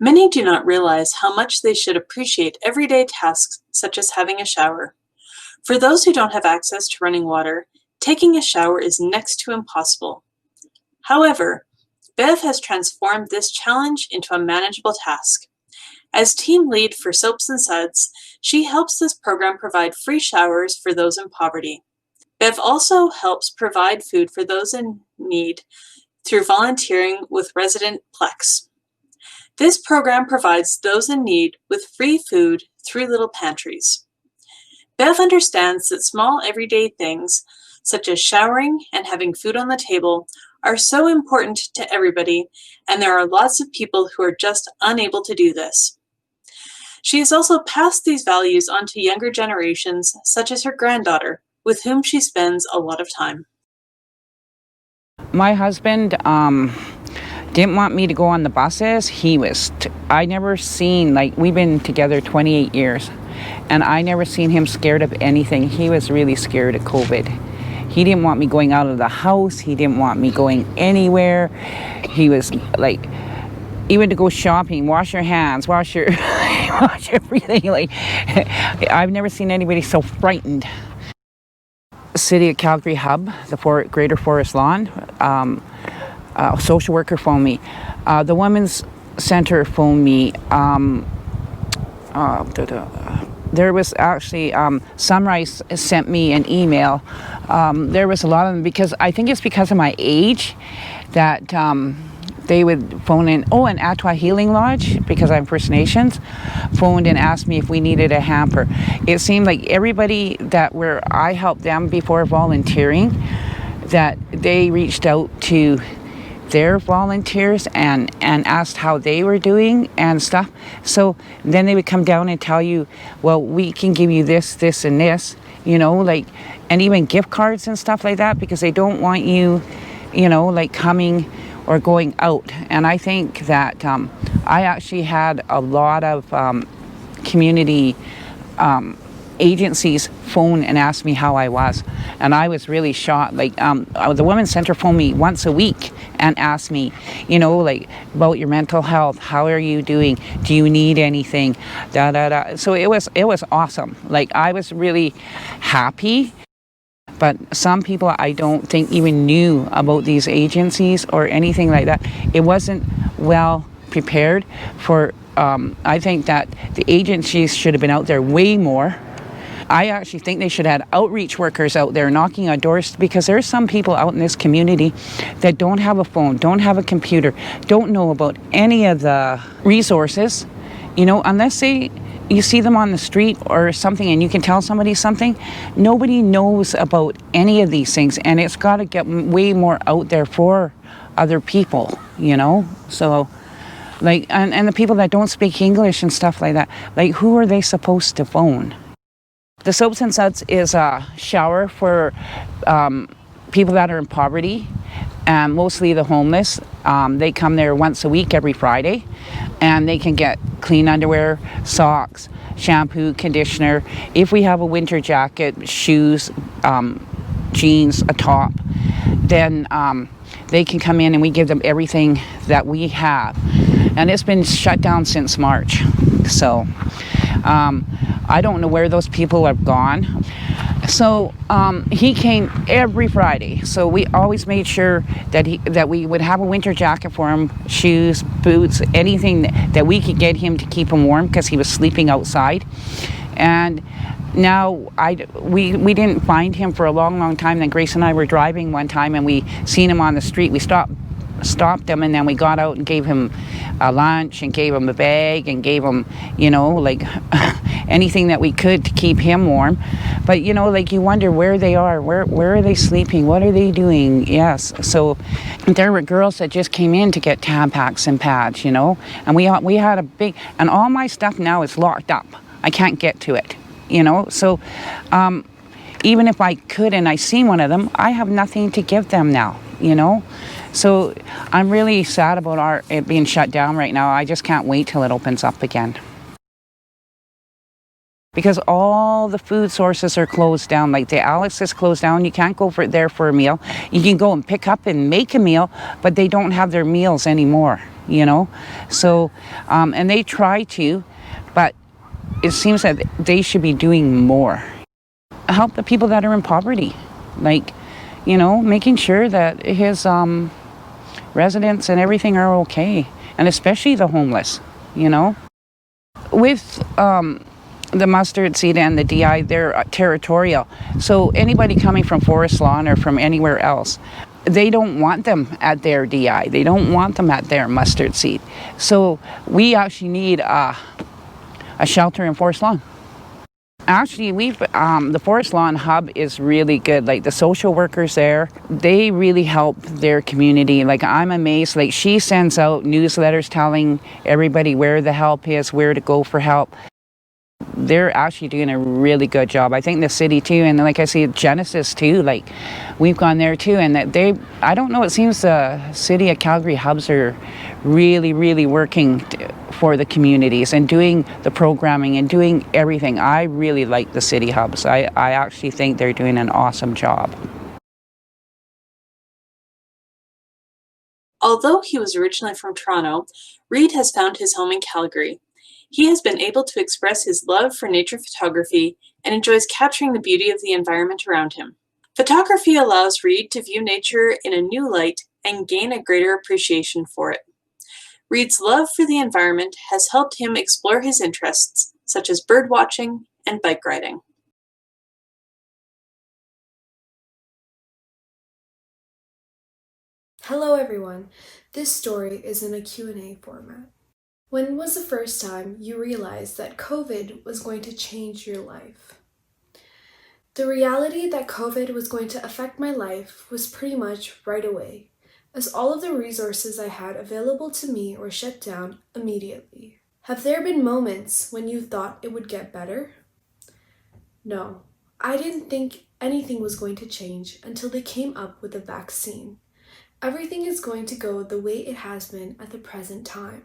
Many do not realize how much they should appreciate everyday tasks such as having a shower. For those who don't have access to running water, taking a shower is next to impossible. However, Bev has transformed this challenge into a manageable task. As team lead for Soaps and Suds, she helps this program provide free showers for those in poverty. Bev also helps provide food for those in need through volunteering with Resident Plex. This program provides those in need with free food through little pantries. Bev understands that small everyday things, such as showering and having food on the table, are so important to everybody, and there are lots of people who are just unable to do this. She has also passed these values on to younger generations, such as her granddaughter, with whom she spends a lot of time. My husband didn't want me to go on the buses. I never seen, like, we've been together 28 years, and I never seen him scared of anything. He was really scared of COVID. He didn't want me going out of the house. He didn't want me going anywhere. He was like, even to go shopping, wash your hands, wash everything. Like, I've never seen anybody so frightened. City of Calgary Hub, the Greater Forest Lawn, a social worker phoned me. The Women's Center phoned me. There was actually, Sunrise sent me an email. There was a lot of them, because I think it's because of my age that they would phone in. Oh, and Atwa Healing Lodge, because I'm First Nations, phoned and asked me if we needed a hamper. It seemed like everybody where I helped them before volunteering, that they reached out to their volunteers and asked how they were doing and stuff. So then they would come down and tell you, well, we can give you this, this, and this, like, and even gift cards and stuff like that, because they don't want you, like, coming or going out. And I think that I actually had a lot of community agencies phone and ask me how I was, and I was really shocked. Like, the Women's Center phoned me once a week and asked me, like, about your mental health. How are you doing? Do you need anything? So it was awesome. Like, I was really happy. But some people, I don't think, even knew about these agencies or anything like that. It wasn't well prepared for. I think that the agencies should have been out there way more. I actually think they should have had outreach workers out there knocking on doors, because there are some people out in this community that don't have a phone, don't have a computer, don't know about any of the resources, unless you see them on the street or something and you can tell somebody something. Nobody knows about any of these things, and it's got to get way more out there for other people, So, like, and the people that don't speak English and stuff like that, like, who are they supposed to phone? The Soaps and Suds is a shower for people that are in poverty, and mostly the homeless. They come there once a week, every Friday, and they can get clean underwear, socks, shampoo, conditioner. If we have a winter jacket, shoes, jeans, a top, then they can come in and we give them everything that we have. And it's been shut down since March. So I don't know where those people have gone. So he came every Friday. So we always made sure that we would have a winter jacket for him, shoes, boots, anything that we could get him to keep him warm, because he was sleeping outside. And now we didn't find him for a long time. Then Grace and I were driving one time and we seen him on the street. We stopped him, and then we got out and gave him a lunch and gave him a bag and gave him, like anything that we could to keep him warm. But like, you wonder where they are, where are they sleeping, what are they doing? Yes. So there were girls that just came in to get Tampax and pads, and we had a big, and all my stuff now is locked up. I can't get to it, so even if I could and I seen one of them, I have nothing to give them now, So I'm really sad about it being shut down right now. I just can't wait till it opens up again. Because all the food sources are closed down. Like the Alex is closed down. You can't go there for a meal. You can go and pick up and make a meal, but they don't have their meals anymore, So, and they try to, but it seems that they should be doing more. Help the people that are in poverty. Like, making sure that his residents and everything are okay. And especially the homeless, with the mustard seed and the DI, they're territorial. So anybody coming from Forest Lawn or from anywhere else, they don't want them at their DI. They don't want them at their mustard seed. So we actually need a shelter in Forest Lawn. Actually, the Forest Lawn Hub is really good. Like the social workers there, they really help their community. Like I'm amazed, like she sends out newsletters telling everybody where the help is, where to go for help. They're actually doing a really good job. I think the city too, and like I say, Genesis too, like we've gone there too, and that I don't know, it seems the city of Calgary hubs are really, really working for the communities and doing the programming and doing everything. I really like the city hubs. I actually think they're doing an awesome job. Although he was originally from Toronto, Reid has found his home in Calgary. He has been able to express his love for nature photography and enjoys capturing the beauty of the environment around him. Photography allows Reid to view nature in a new light and gain a greater appreciation for it. Reid's love for the environment has helped him explore his interests, such as bird watching and bike riding. Hello everyone, this story is in a Q&A format. When was the first time you realized that COVID was going to change your life? The reality that COVID was going to affect my life was pretty much right away, as all of the resources I had available to me were shut down immediately. Have there been moments when you thought it would get better? No, I didn't think anything was going to change until they came up with a vaccine. Everything is going to go the way it has been at the present time.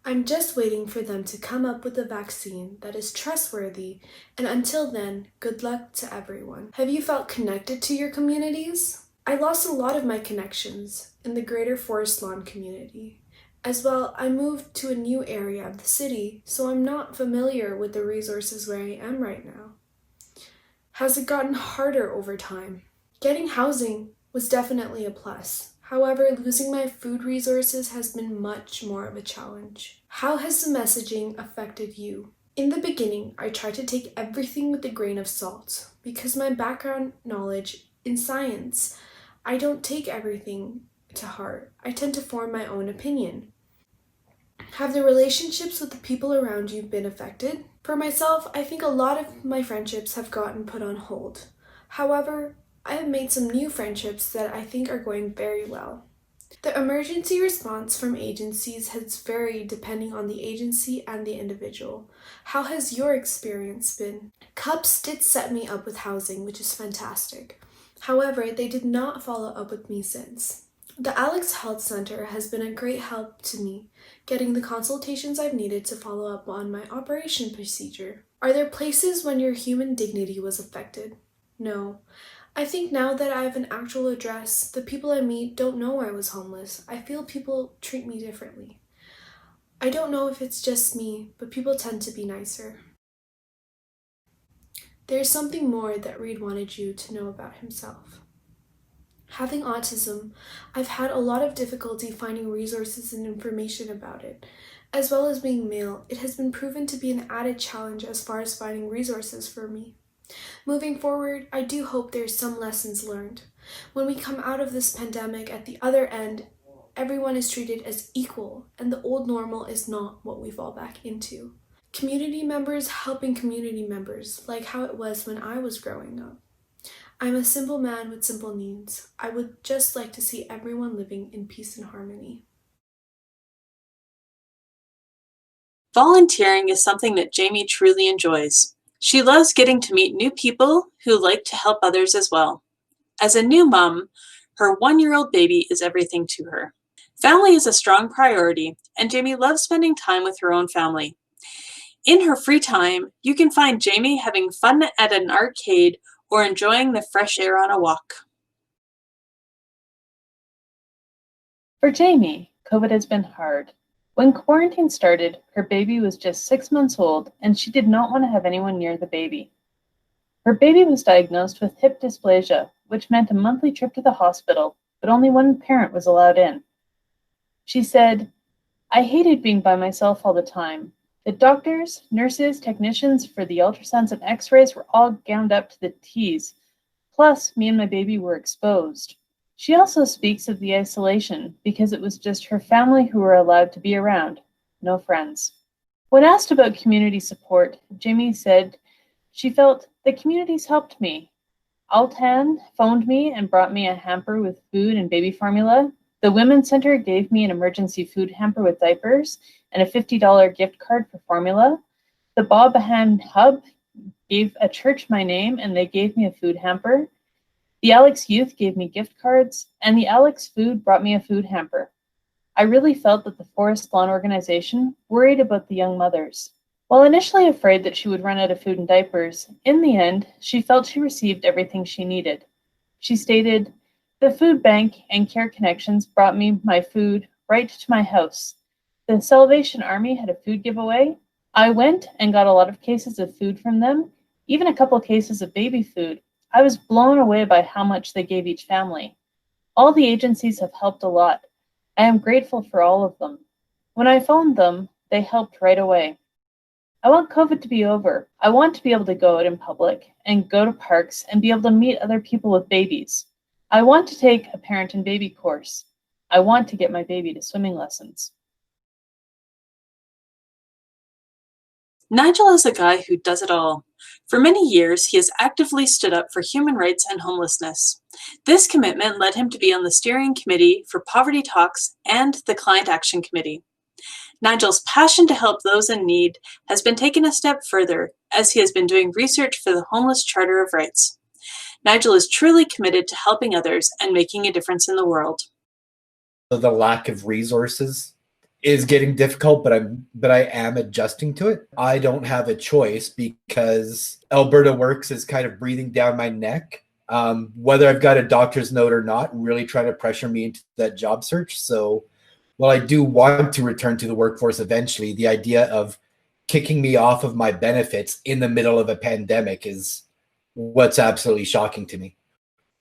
I'm just waiting for them to come up with a vaccine that is trustworthy, and until then, good luck to everyone. Have you felt connected to your communities? I lost a lot of my connections in the greater Forest Lawn community. As well, I moved to a new area of the city, so I'm not familiar with the resources where I am right now. Has it gotten harder over time? Getting housing was definitely a plus. However, losing my food resources has been much more of a challenge. How has the messaging affected you? In the beginning, I tried to take everything with a grain of salt. Because my background knowledge in science, I don't take everything to heart. I tend to form my own opinion. Have the relationships with the people around you been affected? For myself, I think a lot of my friendships have gotten put on hold. However, I have made some new friendships that I think are going very well. The emergency response from agencies has varied depending on the agency and the individual. How has your experience been? CUPS did set me up with housing, which is fantastic. However, they did not follow up with me since. The Alex Health Center has been a great help to me, getting the consultations I've needed to follow up on my operation procedure. Are there places when your human dignity was affected? No. I think now that I have an actual address, the people I meet don't know I was homeless. I feel people treat me differently. I don't know if it's just me, but people tend to be nicer. There's something more that Reid wanted you to know about himself. Having autism, I've had a lot of difficulty finding resources and information about it. As well as being male, it has been proven to be an added challenge as far as finding resources for me. Moving forward, I do hope there's some lessons learned. When we come out of this pandemic at the other end, everyone is treated as equal, and the old normal is not what we fall back into. Community members helping community members, like how it was when I was growing up. I'm a simple man with simple needs. I would just like to see everyone living in peace and harmony. Volunteering is something that Jamie truly enjoys. She loves getting to meet new people who like to help others as well. As a new mom, her 1-year-old baby is everything to her. Family is a strong priority, and Jamie loves spending time with her own family. In her free time, you can find Jamie having fun at an arcade or enjoying the fresh air on a walk. For Jamie, COVID has been hard. When quarantine started, her baby was just 6 months old, and she did not want to have anyone near the baby. Her baby was diagnosed with hip dysplasia, which meant a monthly trip to the hospital, but only one parent was allowed in. She said, "I hated being by myself all the time. The doctors, nurses, technicians for the ultrasounds and x-rays were all gowned up to the T's. Plus, me and my baby were exposed. She also speaks of the isolation because it was just her family who were allowed to be around, no friends. When asked about community support, Jimmy said she felt the communities helped me. Altan phoned me and brought me a hamper with food and baby formula. The Women's Center gave me an emergency food hamper with diapers and a $50 gift card for formula. The Bob Hand Hub gave a church my name and they gave me a food hamper. The Alex Youth gave me gift cards, and the Alex Food brought me a food hamper. I really felt that the Forest Lawn organization worried about the young mothers. While initially afraid that she would run out of food and diapers, in the end, she felt she received everything she needed. She stated, "The food bank and Care Connections brought me my food right to my house. The Salvation Army had a food giveaway. I went and got a lot of cases of food from them, even a couple cases of baby food. I was blown away by how much they gave each family. All the agencies have helped a lot. I am grateful for all of them. When I phoned them, they helped right away. I want COVID to be over. I want to be able to go out in public and go to parks and be able to meet other people with babies. I want to take a parent and baby course. I want to get my baby to swimming lessons." Nigel is a guy who does it all. For many years, he has actively stood up for human rights and homelessness. This commitment led him to be on the steering committee for Poverty Talks and the Client Action Committee. Nigel's passion to help those in need has been taken a step further as he has been doing research for the Homeless Charter of Rights. Nigel is truly committed to helping others and making a difference in the world. The lack of resources is getting difficult, but I am adjusting to it. I don't have a choice because Alberta Works is kind of breathing down my neck. Whether I've got a doctor's note or not, really trying to pressure me into that job search. So while I do want to return to the workforce eventually, the idea of kicking me off of my benefits in the middle of a pandemic is what's absolutely shocking to me.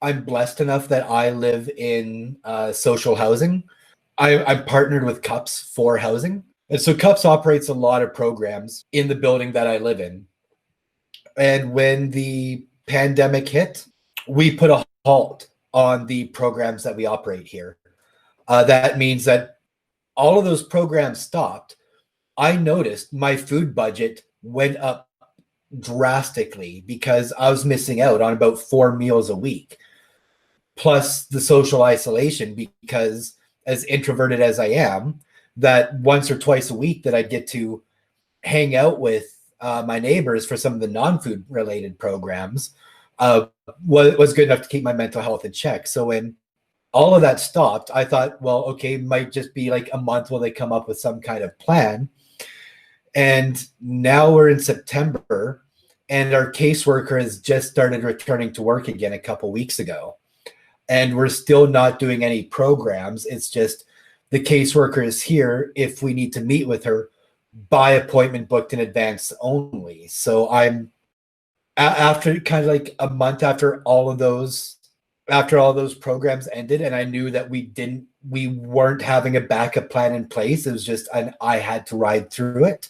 I'm blessed enough that I live in social housing. I'm partnered with CUPS for housing. And so CUPS operates a lot of programs in the building that I live in. And when the pandemic hit, we put a halt on the programs that we operate here. That means that all of those programs stopped. I noticed my food budget went up drastically because I was missing out on about 4 meals a week, plus the social isolation, because as introverted as I am, that once or twice a week that I'd get to hang out with my neighbors for some of the non-food related programs was good enough to keep my mental health in check. So when all of that stopped, I thought, well, okay, might just be like a month while they come up with some kind of plan. And now we're in September and our caseworker has just started returning to work again a couple weeks ago. And we're still not doing any programs. It's just the caseworker is here if we need to meet with her by appointment booked in advance only. So I'm after kind of like a month after all those programs ended, and I knew that we weren't having a backup plan in place. It was just I had to ride through it,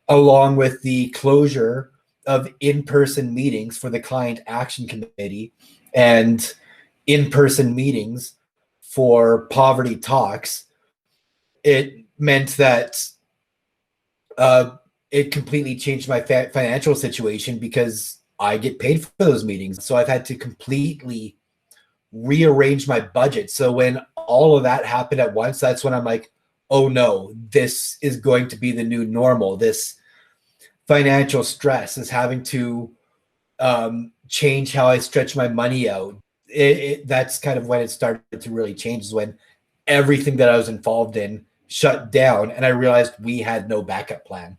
along with the closure of in-person meetings for the Client Action Committee and in-person meetings for Poverty Talks. It meant that it completely changed my financial situation because I get paid for those meetings. So I've had to completely rearrange my budget. So when all of that happened at once, that's when I'm like, oh no, this is going to be the new normal. This financial stress is having to change how I stretch my money out. That's kind of when it started to really change, is when everything that I was involved in shut down and I realized we had no backup plan.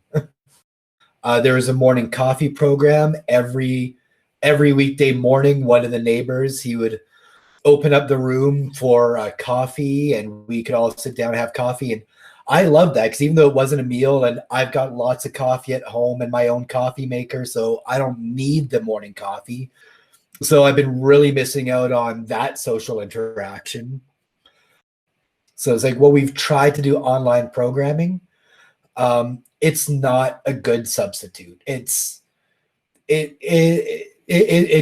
There was a morning coffee program every weekday morning. One of the neighbors, he would open up the room for coffee and we could all sit down and have coffee. And I loved that because even though it wasn't a meal, and I've got lots of coffee at home and my own coffee maker, so I don't need the morning coffee. So I've been really missing out on that social interaction. So it's like, well, we've tried to do online programming. it's not a good substitute. It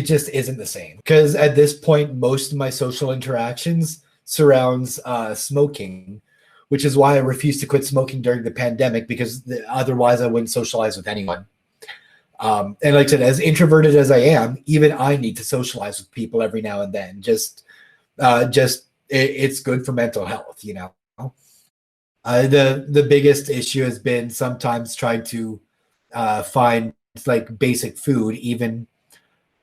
just isn't the same, because at this point most of my social interactions surrounds smoking, which is why I refused to quit smoking during the pandemic, because otherwise I wouldn't socialize with anyone. And like I said, as introverted as I am, even I need to socialize with people every now and then. It's good for mental health, you know. The biggest issue has been sometimes trying to find like basic food, even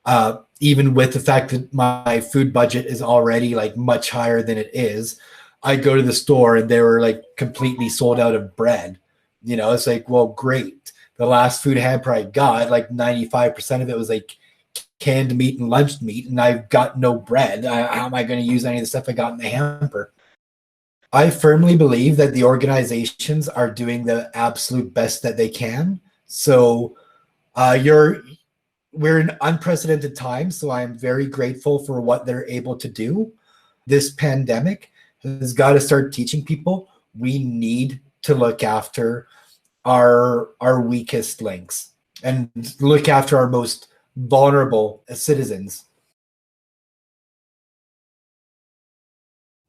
with the fact that my food budget is already like much higher than it is. I go to the store and they were like completely sold out of bread. You know, it's like, well, great. The last food hamper I got, like 95% of it was like canned meat and lunch meat, and I've got no bread. How am I going to use any of the stuff I got in the hamper? I firmly believe that the organizations are doing the absolute best that they can. So we're in unprecedented times, so I'm very grateful for what they're able to do. This pandemic has got to start teaching people we need to look after our weakest links and look after our most vulnerable citizens.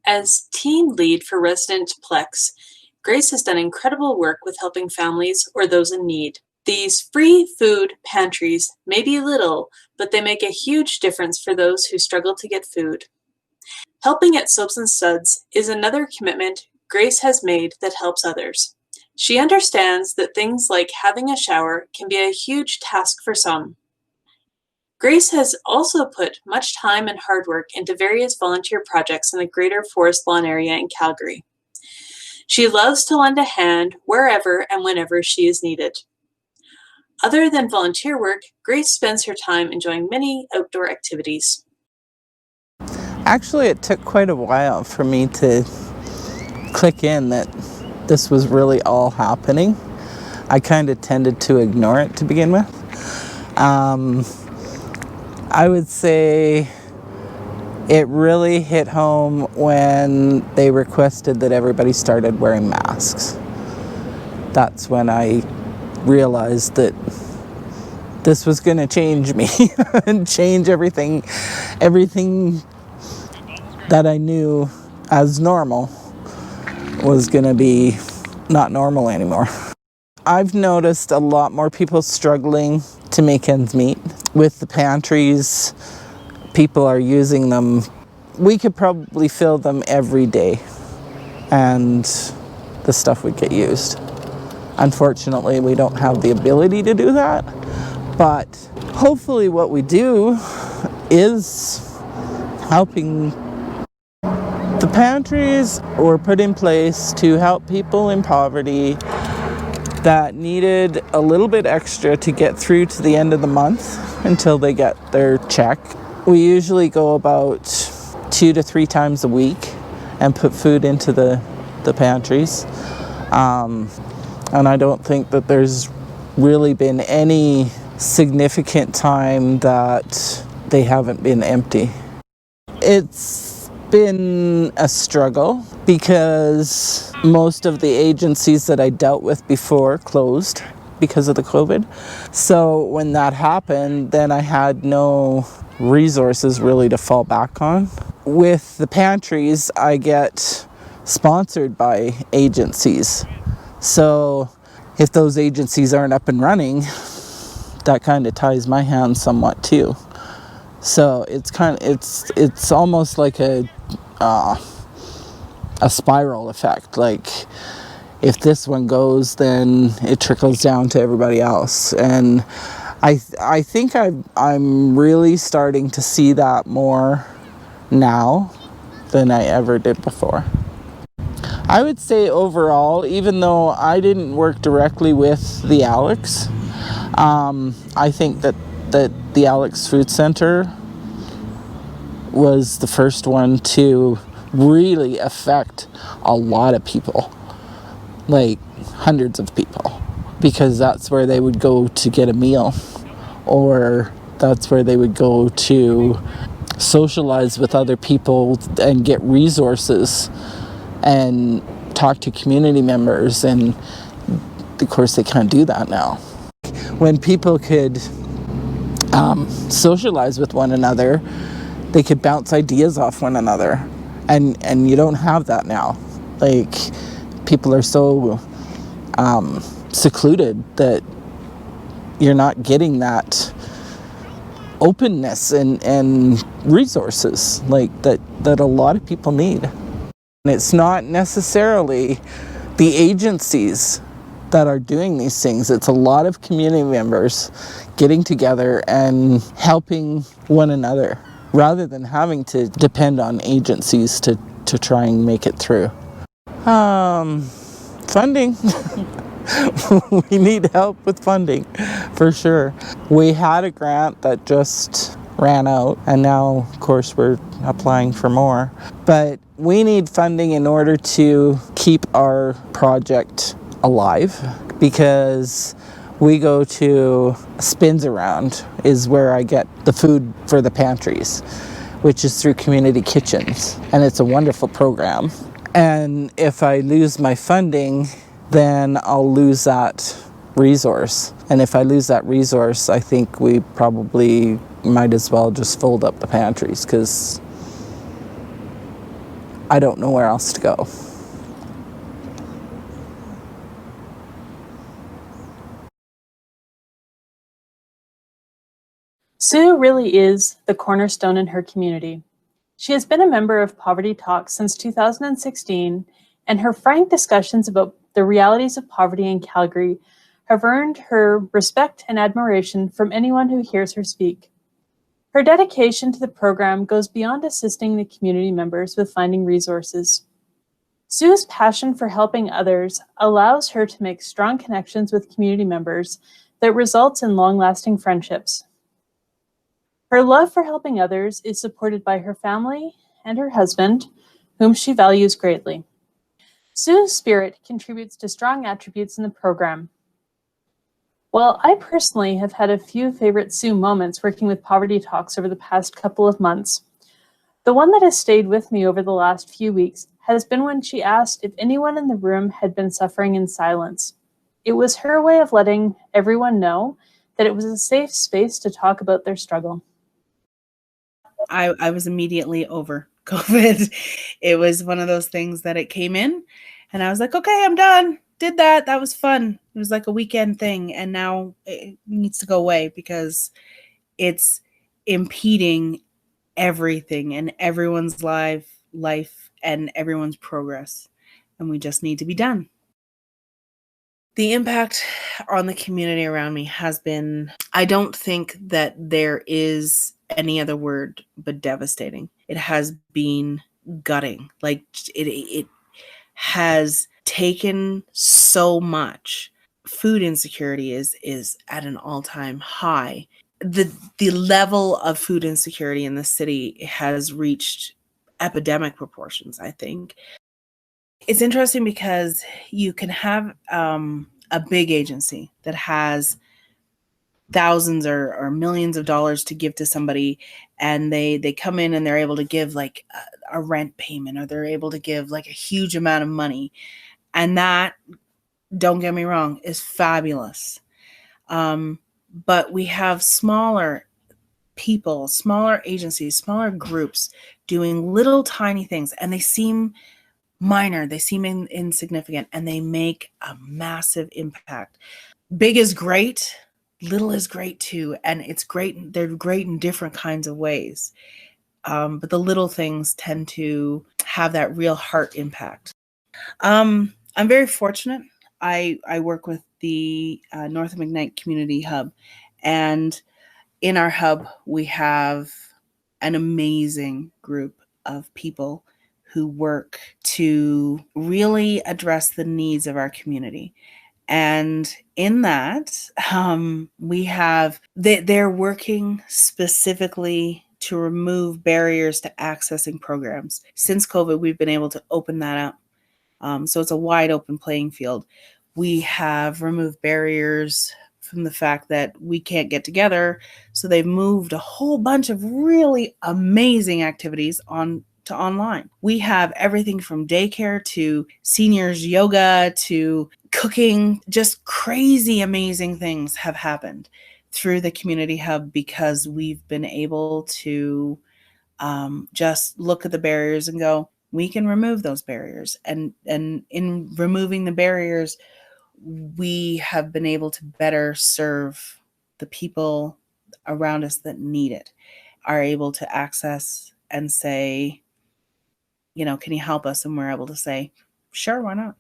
As team lead for Resident Plex, Grace has done incredible work with helping families or those in need. These free food pantries may be little, but they make a huge difference for those who struggle to get food. Helping at Soaps and Suds is another commitment Grace has made that helps others. She understands that things like having a shower can be a huge task for some. Grace has also put much time and hard work into various volunteer projects in the greater Forest Lawn area in Calgary. She loves to lend a hand wherever and whenever she is needed. Other than volunteer work, Grace spends her time enjoying many outdoor activities. Actually, it took quite a while for me to click in that this was really all happening. I kind of tended to ignore it to begin with. I would say it really hit home when they requested that everybody started wearing masks. That's when I realized that this was going to change me and change everything that I knew as normal was going to be not normal anymore. I've noticed a lot more people struggling to make ends meet. With the pantries, people are using them. We could probably fill them every day and the stuff would get used. Unfortunately, we don't have the ability to do that, but hopefully what we do is helping. The pantries were put in place to help people in poverty that needed a little bit extra to get through to the end of the month until they get their check. We usually go about 2 to 3 times a week and put food into the pantries. And I don't think that there's really been any significant time that they haven't been empty. It's been a struggle because most of the agencies that I dealt with before closed because of the COVID. So when that happened, then I had no resources really to fall back on. With the pantries, I get sponsored by agencies. So if those agencies aren't up and running, that kind of ties my hands somewhat too. So it's almost like a spiral effect. Like if this one goes, then it trickles down to everybody else. And I think I'm really starting to see that more now than I ever did before. I would say overall, even though I didn't work directly with the Alex, I think that the Alex Food Center was the first one to really affect a lot of people, like hundreds of people, because that's where they would go to get a meal, or that's where they would go to socialize with other people and get resources and talk to community members. And of course, they can't do that now. When people could socialize with one another, they could bounce ideas off one another, and you don't have that now. Like, people are so secluded that you're not getting that openness and resources like that a lot of people need. And it's not necessarily the agencies that are doing these things. It's a lot of community members getting together and helping one another rather than having to depend on agencies to try and make it through. Funding. We need help with funding, for sure. We had a grant that just ran out, and now, of course, we're applying for more. But we need funding in order to keep our project alive, because we go to Spins Around is where I get the food for the pantries, which is through community kitchens, and it's a wonderful program. And if I lose my funding, then I'll lose that resource. And if I lose that resource, I think we probably might as well just fold up the pantries, because I don't know where else to go. Sue really is the cornerstone in her community. She has been a member of Poverty Talks since 2016, and her frank discussions about the realities of poverty in Calgary have earned her respect and admiration from anyone who hears her speak. Her dedication to the program goes beyond assisting the community members with finding resources. Sue's passion for helping others allows her to make strong connections with community members that results in long-lasting friendships. Her love for helping others is supported by her family and her husband, whom she values greatly. Sue's spirit contributes to strong attributes in the program. While I personally have had a few favorite Sue moments working with Poverty Talks over the past couple of months, the one that has stayed with me over the last few weeks has been when she asked if anyone in the room had been suffering in silence. It was her way of letting everyone know that it was a safe space to talk about their struggle. I was immediately over COVID. It was one of those things that it came in and I was like, okay, I'm done. Did that. That was fun. It was like a weekend thing. And now it needs to go away because it's impeding everything and everyone's life and everyone's progress. And we just need to be done. The impact on the community around me has been, I don't think that there is any other word but devastating. It has been gutting. Like it has taken so much. Food insecurity is at an all-time high. The level of food insecurity in the city has reached epidemic proportions, I think. It's interesting because you can have a big agency that has thousands or millions of dollars to give to somebody, and they come in and they're able to give like a rent payment, or they're able to give like a huge amount of money. And that, don't get me wrong, is fabulous. But we have smaller people, smaller agencies, smaller groups doing little tiny things, and they seem minor, they seem insignificant, and they make a massive impact. Big is great, little is great too, and it's great. They're great in different kinds of ways, but the little things tend to have that real heart impact. I'm very fortunate. I work with the North of McKnight Community Hub, and in our hub we have an amazing group of people who work to really address the needs of our community. And in that, we have, they're working specifically to remove barriers to accessing programs. Since COVID, we've been able to open that up. So it's a wide open playing field. We have removed barriers from the fact that we can't get together. So they've moved a whole bunch of really amazing activities on to online. We have everything from daycare to seniors yoga to cooking. Just crazy, amazing things have happened through the community hub because we've been able to just look at the barriers and go, we can remove those barriers. And in removing the barriers, we have been able to better serve the people around us that need it, are able to access and say, you know, can you help us? And we're able to say, sure, why not?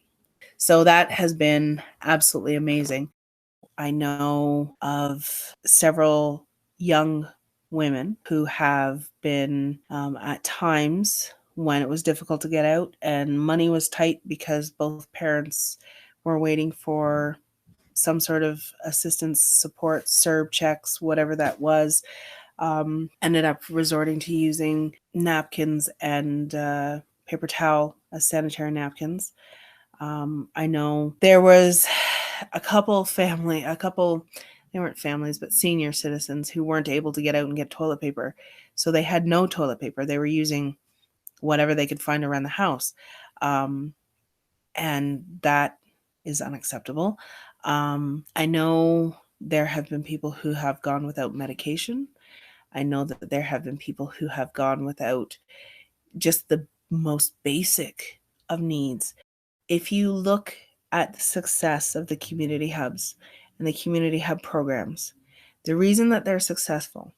So that has been absolutely amazing. I know of several young women who have been at times when it was difficult to get out and money was tight because both parents were waiting for some sort of assistance, support, CERB checks, whatever that was, ended up resorting to using napkins and paper towel as sanitary napkins. I know there was a couple, they weren't families, but senior citizens who weren't able to get out and get toilet paper. So they had no toilet paper. They were using whatever they could find around the house. And that is unacceptable. I know there have been people who have gone without medication. I know that there have been people who have gone without just the most basic of needs. If you look at the success of the community hubs and the community hub programs, the reason that they're successful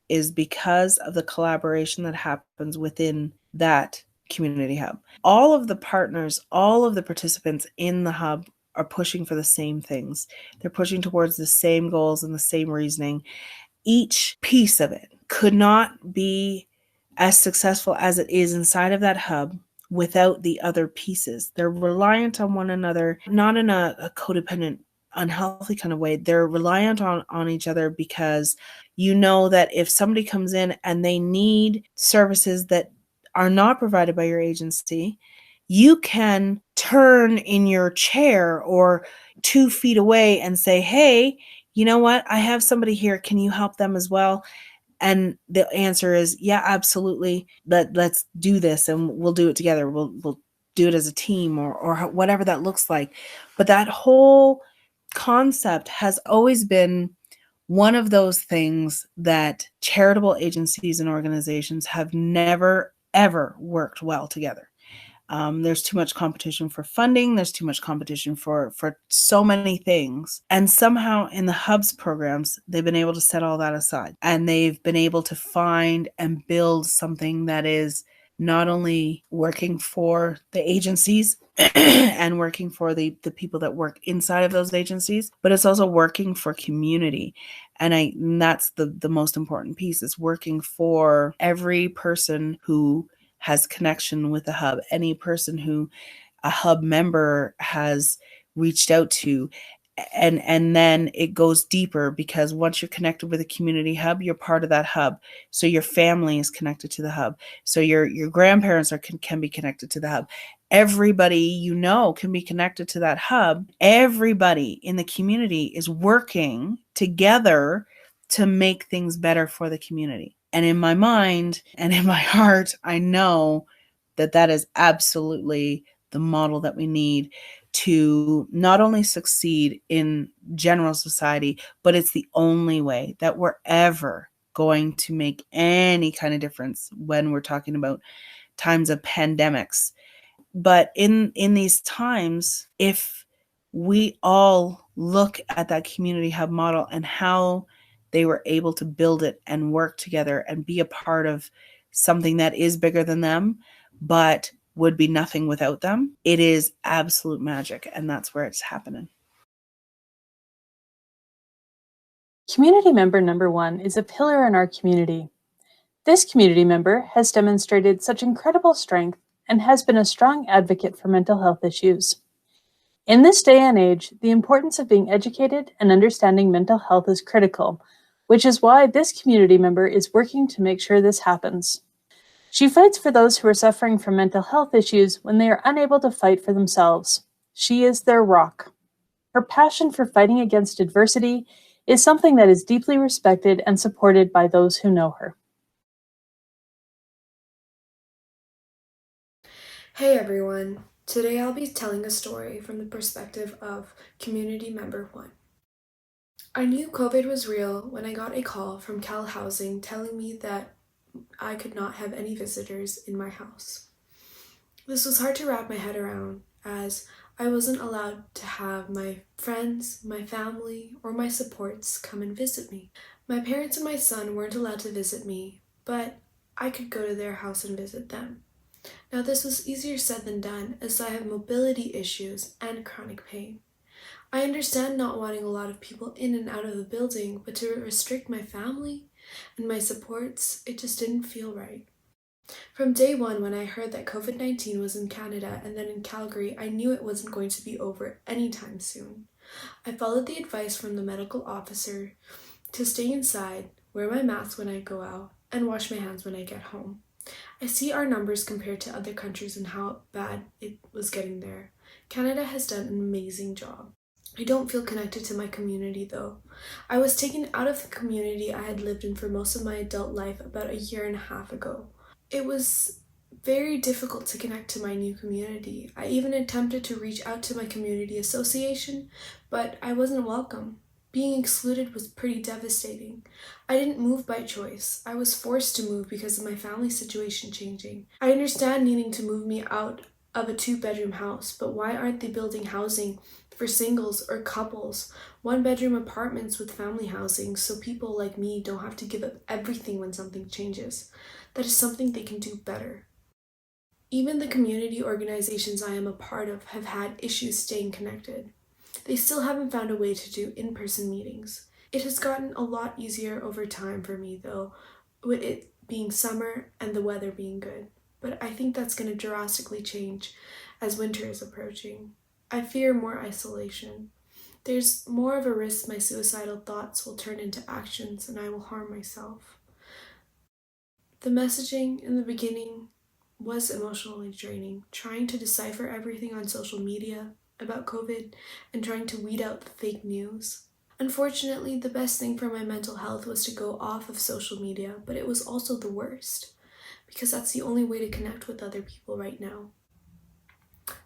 is because of the collaboration that happens within that community hub. All of the partners, all of the participants in the hub are pushing for the same things. They're pushing towards the same goals and the same reasoning. Each piece of it could not be as successful as it is inside of that hub without the other pieces. They're reliant on one another, not in a codependent, unhealthy kind of way. They're reliant on each other because you know that if somebody comes in and they need services that are not provided by your agency, you can turn in your chair or 2 feet away and say, hey, you know what? I have somebody here. Can you help them as well? And the answer is, yeah, absolutely. Let's do this and we'll do it together. We'll do it as a team or whatever that looks like. But that whole concept has always been one of those things that charitable agencies and organizations have never, ever worked well together. There's too much competition for funding. There's too much competition for so many things. And somehow in the hubs programs, they've been able to set all that aside. And they've been able to find and build something that is not only working for the agencies and working for the people that work inside of those agencies, but it's also working for community. And that's the most important piece, is working for every person who has connection with the hub, any person who a hub member has reached out to. And then it goes deeper, because once you're connected with a community hub, you're part of that hub. So your family is connected to the hub. So your grandparents can be connected to the hub. Everybody you know can be connected to that hub. Everybody in the community is working together to make things better for the community. And in my mind and in my heart, I know that that is absolutely the model that we need to not only succeed in general society, but it's the only way that we're ever going to make any kind of difference when we're talking about times of pandemics. But in these times, if we all look at that community hub model and how they were able to build it and work together and be a part of something that is bigger than them, but would be nothing without them, it is absolute magic. And that's where it's happening. Community member number 1 is a pillar in our community. This community member has demonstrated such incredible strength and has been a strong advocate for mental health issues. In this day and age, the importance of being educated and understanding mental health is critical, which is why this community member is working to make sure this happens. She fights for those who are suffering from mental health issues when they are unable to fight for themselves. She is their rock. Her passion for fighting against adversity is something that is deeply respected and supported by those who know her. Hey everyone, today I'll be telling a story from the perspective of community member 1. I knew COVID was real when I got a call from Cal Housing telling me that I could not have any visitors in my house. This was hard to wrap my head around as I wasn't allowed to have my friends, my family, or my supports come and visit me. My parents and my son weren't allowed to visit me, but I could go to their house and visit them. Now this was easier said than done as I have mobility issues and chronic pain. I understand not wanting a lot of people in and out of the building, but to restrict my family and my supports, it just didn't feel right. From day one, when I heard that COVID-19 was in Canada and then in Calgary, I knew it wasn't going to be over anytime soon. I followed the advice from the medical officer to stay inside, wear my mask when I go out, and wash my hands when I get home. I see our numbers compared to other countries and how bad it was getting there. Canada has done an amazing job. I don't feel connected to my community though. I was taken out of the community I had lived in for most of my adult life about a year and a half ago. It was very difficult to connect to my new community. I even attempted to reach out to my community association, but I wasn't welcome. Being excluded was pretty devastating. I didn't move by choice. I was forced to move because of my family situation changing. I understand needing to move me out of a 2-bedroom house, but why aren't they building housing for singles or couples, 1-bedroom apartments with family housing so people like me don't have to give up everything when something changes? That is something they can do better. Even the community organizations I am a part of have had issues staying connected. They still haven't found a way to do in-person meetings. It has gotten a lot easier over time for me though, with it being summer and the weather being good. But I think that's going to drastically change as winter is approaching. I fear more isolation. There's more of a risk my suicidal thoughts will turn into actions and I will harm myself. The messaging in the beginning was emotionally draining, trying to decipher everything on social media about COVID and trying to weed out the fake news. Unfortunately, the best thing for my mental health was to go off of social media, but it was also the worst, because that's the only way to connect with other people right now.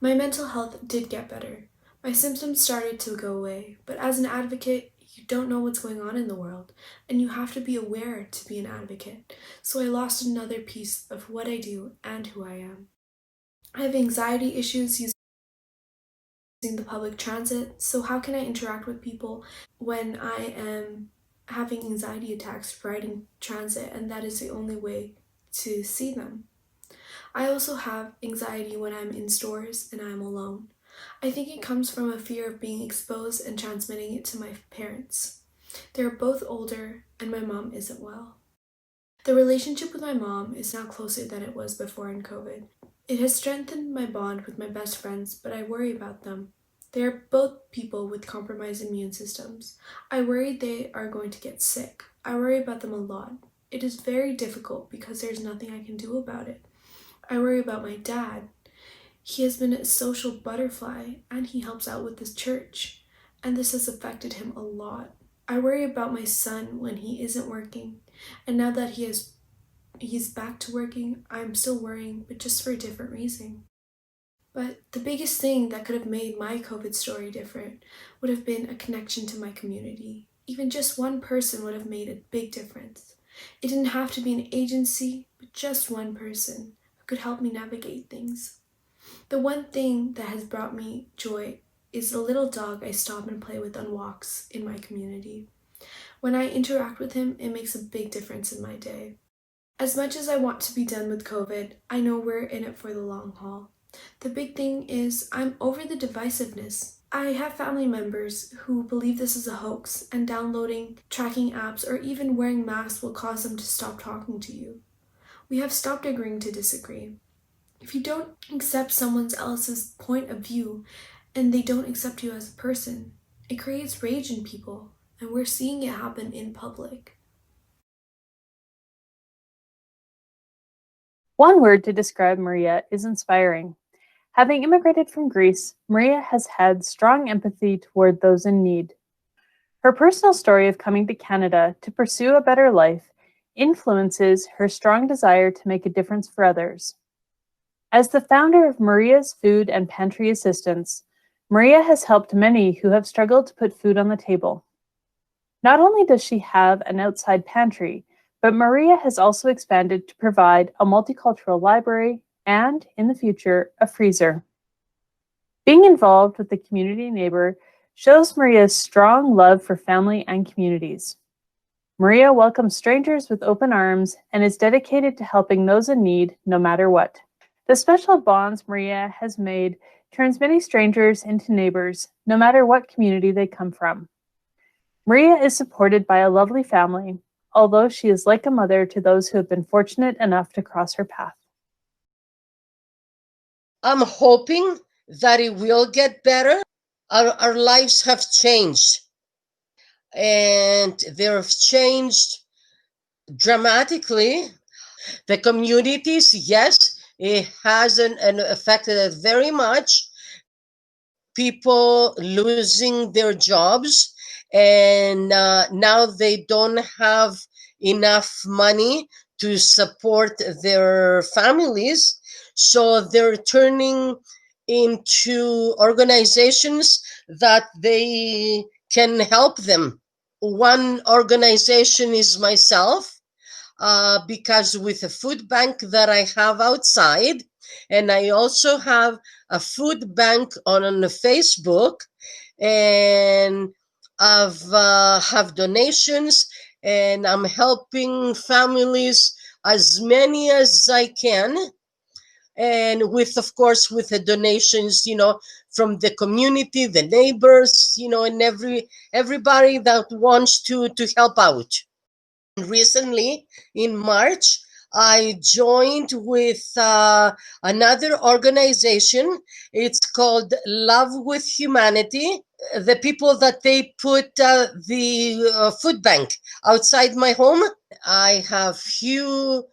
My mental health did get better. My symptoms started to go away, but as an advocate, you don't know what's going on in the world, and you have to be aware to be an advocate, so I lost another piece of what I do and who I am. I have anxiety issues using the public transit, so how can I interact with people when I am having anxiety attacks riding transit and that is the only way to see them? I also have anxiety when I'm in stores and I'm alone. I think it comes from a fear of being exposed and transmitting it to my parents. They're both older and my mom isn't well. The relationship with my mom is now closer than it was before in COVID. It has strengthened my bond with my best friends, but I worry about them. They are both people with compromised immune systems. I worry they are going to get sick. I worry about them a lot. It is very difficult because there's nothing I can do about it. I worry about my dad. He has been a social butterfly and he helps out with this church, and this has affected him a lot. I worry about my son when he isn't working, and now that he's back to working, I'm still worrying, but just for a different reason. But the biggest thing that could have made my COVID story different would have been a connection to my community. Even just one person would have made a big difference. It didn't have to be an agency, but just one person who could help me navigate things. The one thing that has brought me joy is the little dog I stop and play with on walks in my community. When I interact with him, it makes a big difference in my day. As much as I want to be done with COVID, I know we're in it for the long haul. The big thing is I'm over the divisiveness. I have family members who believe this is a hoax and downloading tracking apps or even wearing masks will cause them to stop talking to you. We have stopped agreeing to disagree. If you don't accept someone else's point of view and they don't accept you as a person, it creates rage in people, and we're seeing it happen in public. One word to describe Maria is inspiring. Having immigrated from Greece, Maria has had strong empathy toward those in need. Her personal story of coming to Canada to pursue a better life influences her strong desire to make a difference for others. As the founder of Maria's Food and Pantry Assistance, Maria has helped many who have struggled to put food on the table. Not only does she have an outside pantry, but Maria has also expanded to provide a multicultural library and, in the future, a freezer. Being involved with the community neighbor shows Maria's strong love for family and communities. Maria welcomes strangers with open arms and is dedicated to helping those in need no matter what. The special bonds Maria has made turns many strangers into neighbors, no matter what community they come from. Maria is supported by a lovely family, although she is like a mother to those who have been fortunate enough to cross her path. I'm hoping that it will get better. Our lives have changed, and they've changed dramatically. The communities, yes, it hasn't affected it very much. People losing their jobs, and now they don't have enough money to support their families, so they're turning into organizations that they can help them. One organization is myself, because with a food bank that I have outside, and I also have a food bank on Facebook, and I've have donations, and I'm helping families as many as I can, and with, of course, with the donations, from the community, the neighbors, and everybody that wants to help out. Recently, in March, I joined with another organization. It's called Love with Humanity. The people that they put the food bank outside my home. I have few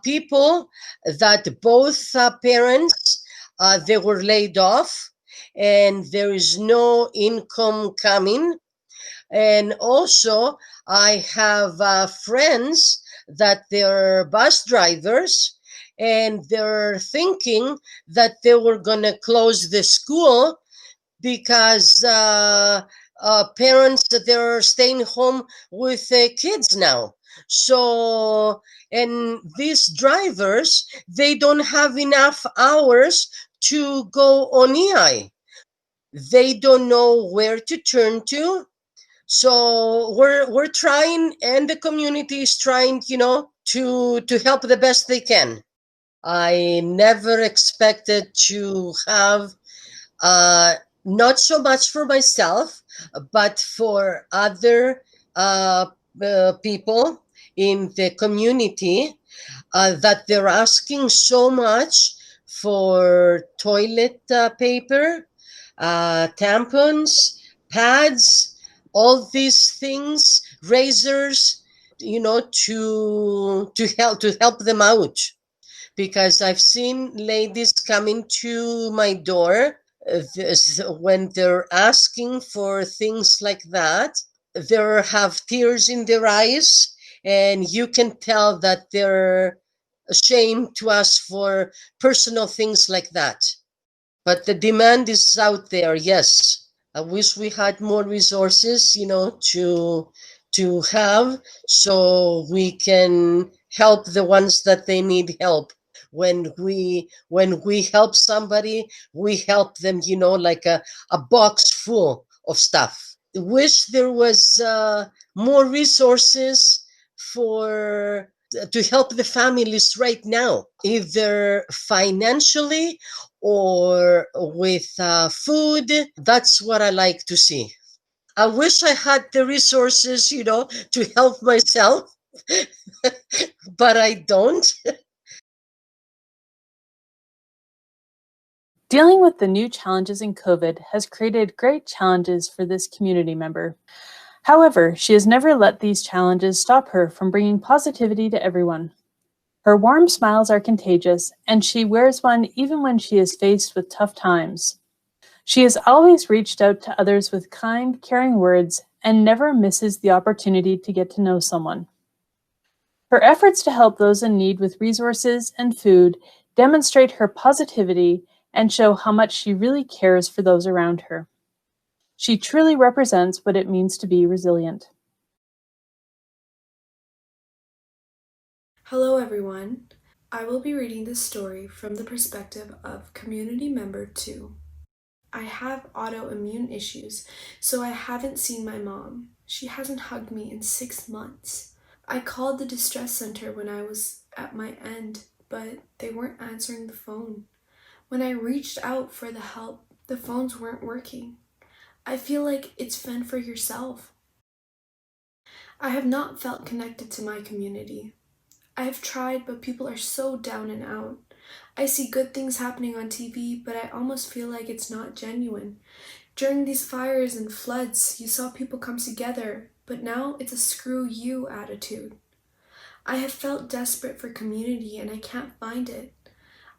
people that both parents, they were laid off, and there is no income coming. And also, I have friends that they're bus drivers, and they're thinking that they were going to close the school because parents, they're staying home with their kids now. So, and these drivers, they don't have enough hours to go on EI. They don't know where to turn to. So we're trying, and the community is trying, to help the best they can. I never expected to have not so much for myself, but for other people in the community, that they're asking so much for toilet paper, tampons, pads, all these things, razors, to help them out. Because I've seen ladies coming to my door when they're asking for things like that. They have tears in their eyes, and you can tell that they're ashamed to ask for personal things like that. But the demand is out there, yes. I wish we had more resources, to have, so we can help the ones that they need help. When we help somebody, we help them, like a box full of stuff. Wish there was more resources to help the families right now, either financially or with food. That's what I like to see. I wish I had the resources, to help myself, but I don't. Dealing with the new challenges in COVID has created great challenges for this community member. However, she has never let these challenges stop her from bringing positivity to everyone. Her warm smiles are contagious, and she wears one even when she is faced with tough times. She has always reached out to others with kind, caring words and never misses the opportunity to get to know someone. Her efforts to help those in need with resources and food demonstrate her positivity, and show how much she really cares for those around her. She truly represents what it means to be resilient. Hello everyone. I will be reading this story from the perspective of community member 2. I have autoimmune issues, so I haven't seen my mom. She hasn't hugged me in 6 months. I called the distress center when I was at my end, but they weren't answering the phone. When I reached out for the help, the phones weren't working. I feel like it's fend for yourself. I have not felt connected to my community. I have tried, but people are so down and out. I see good things happening on TV, but I almost feel like it's not genuine. During these fires and floods, you saw people come together, but now it's a screw you attitude. I have felt desperate for community and I can't find it.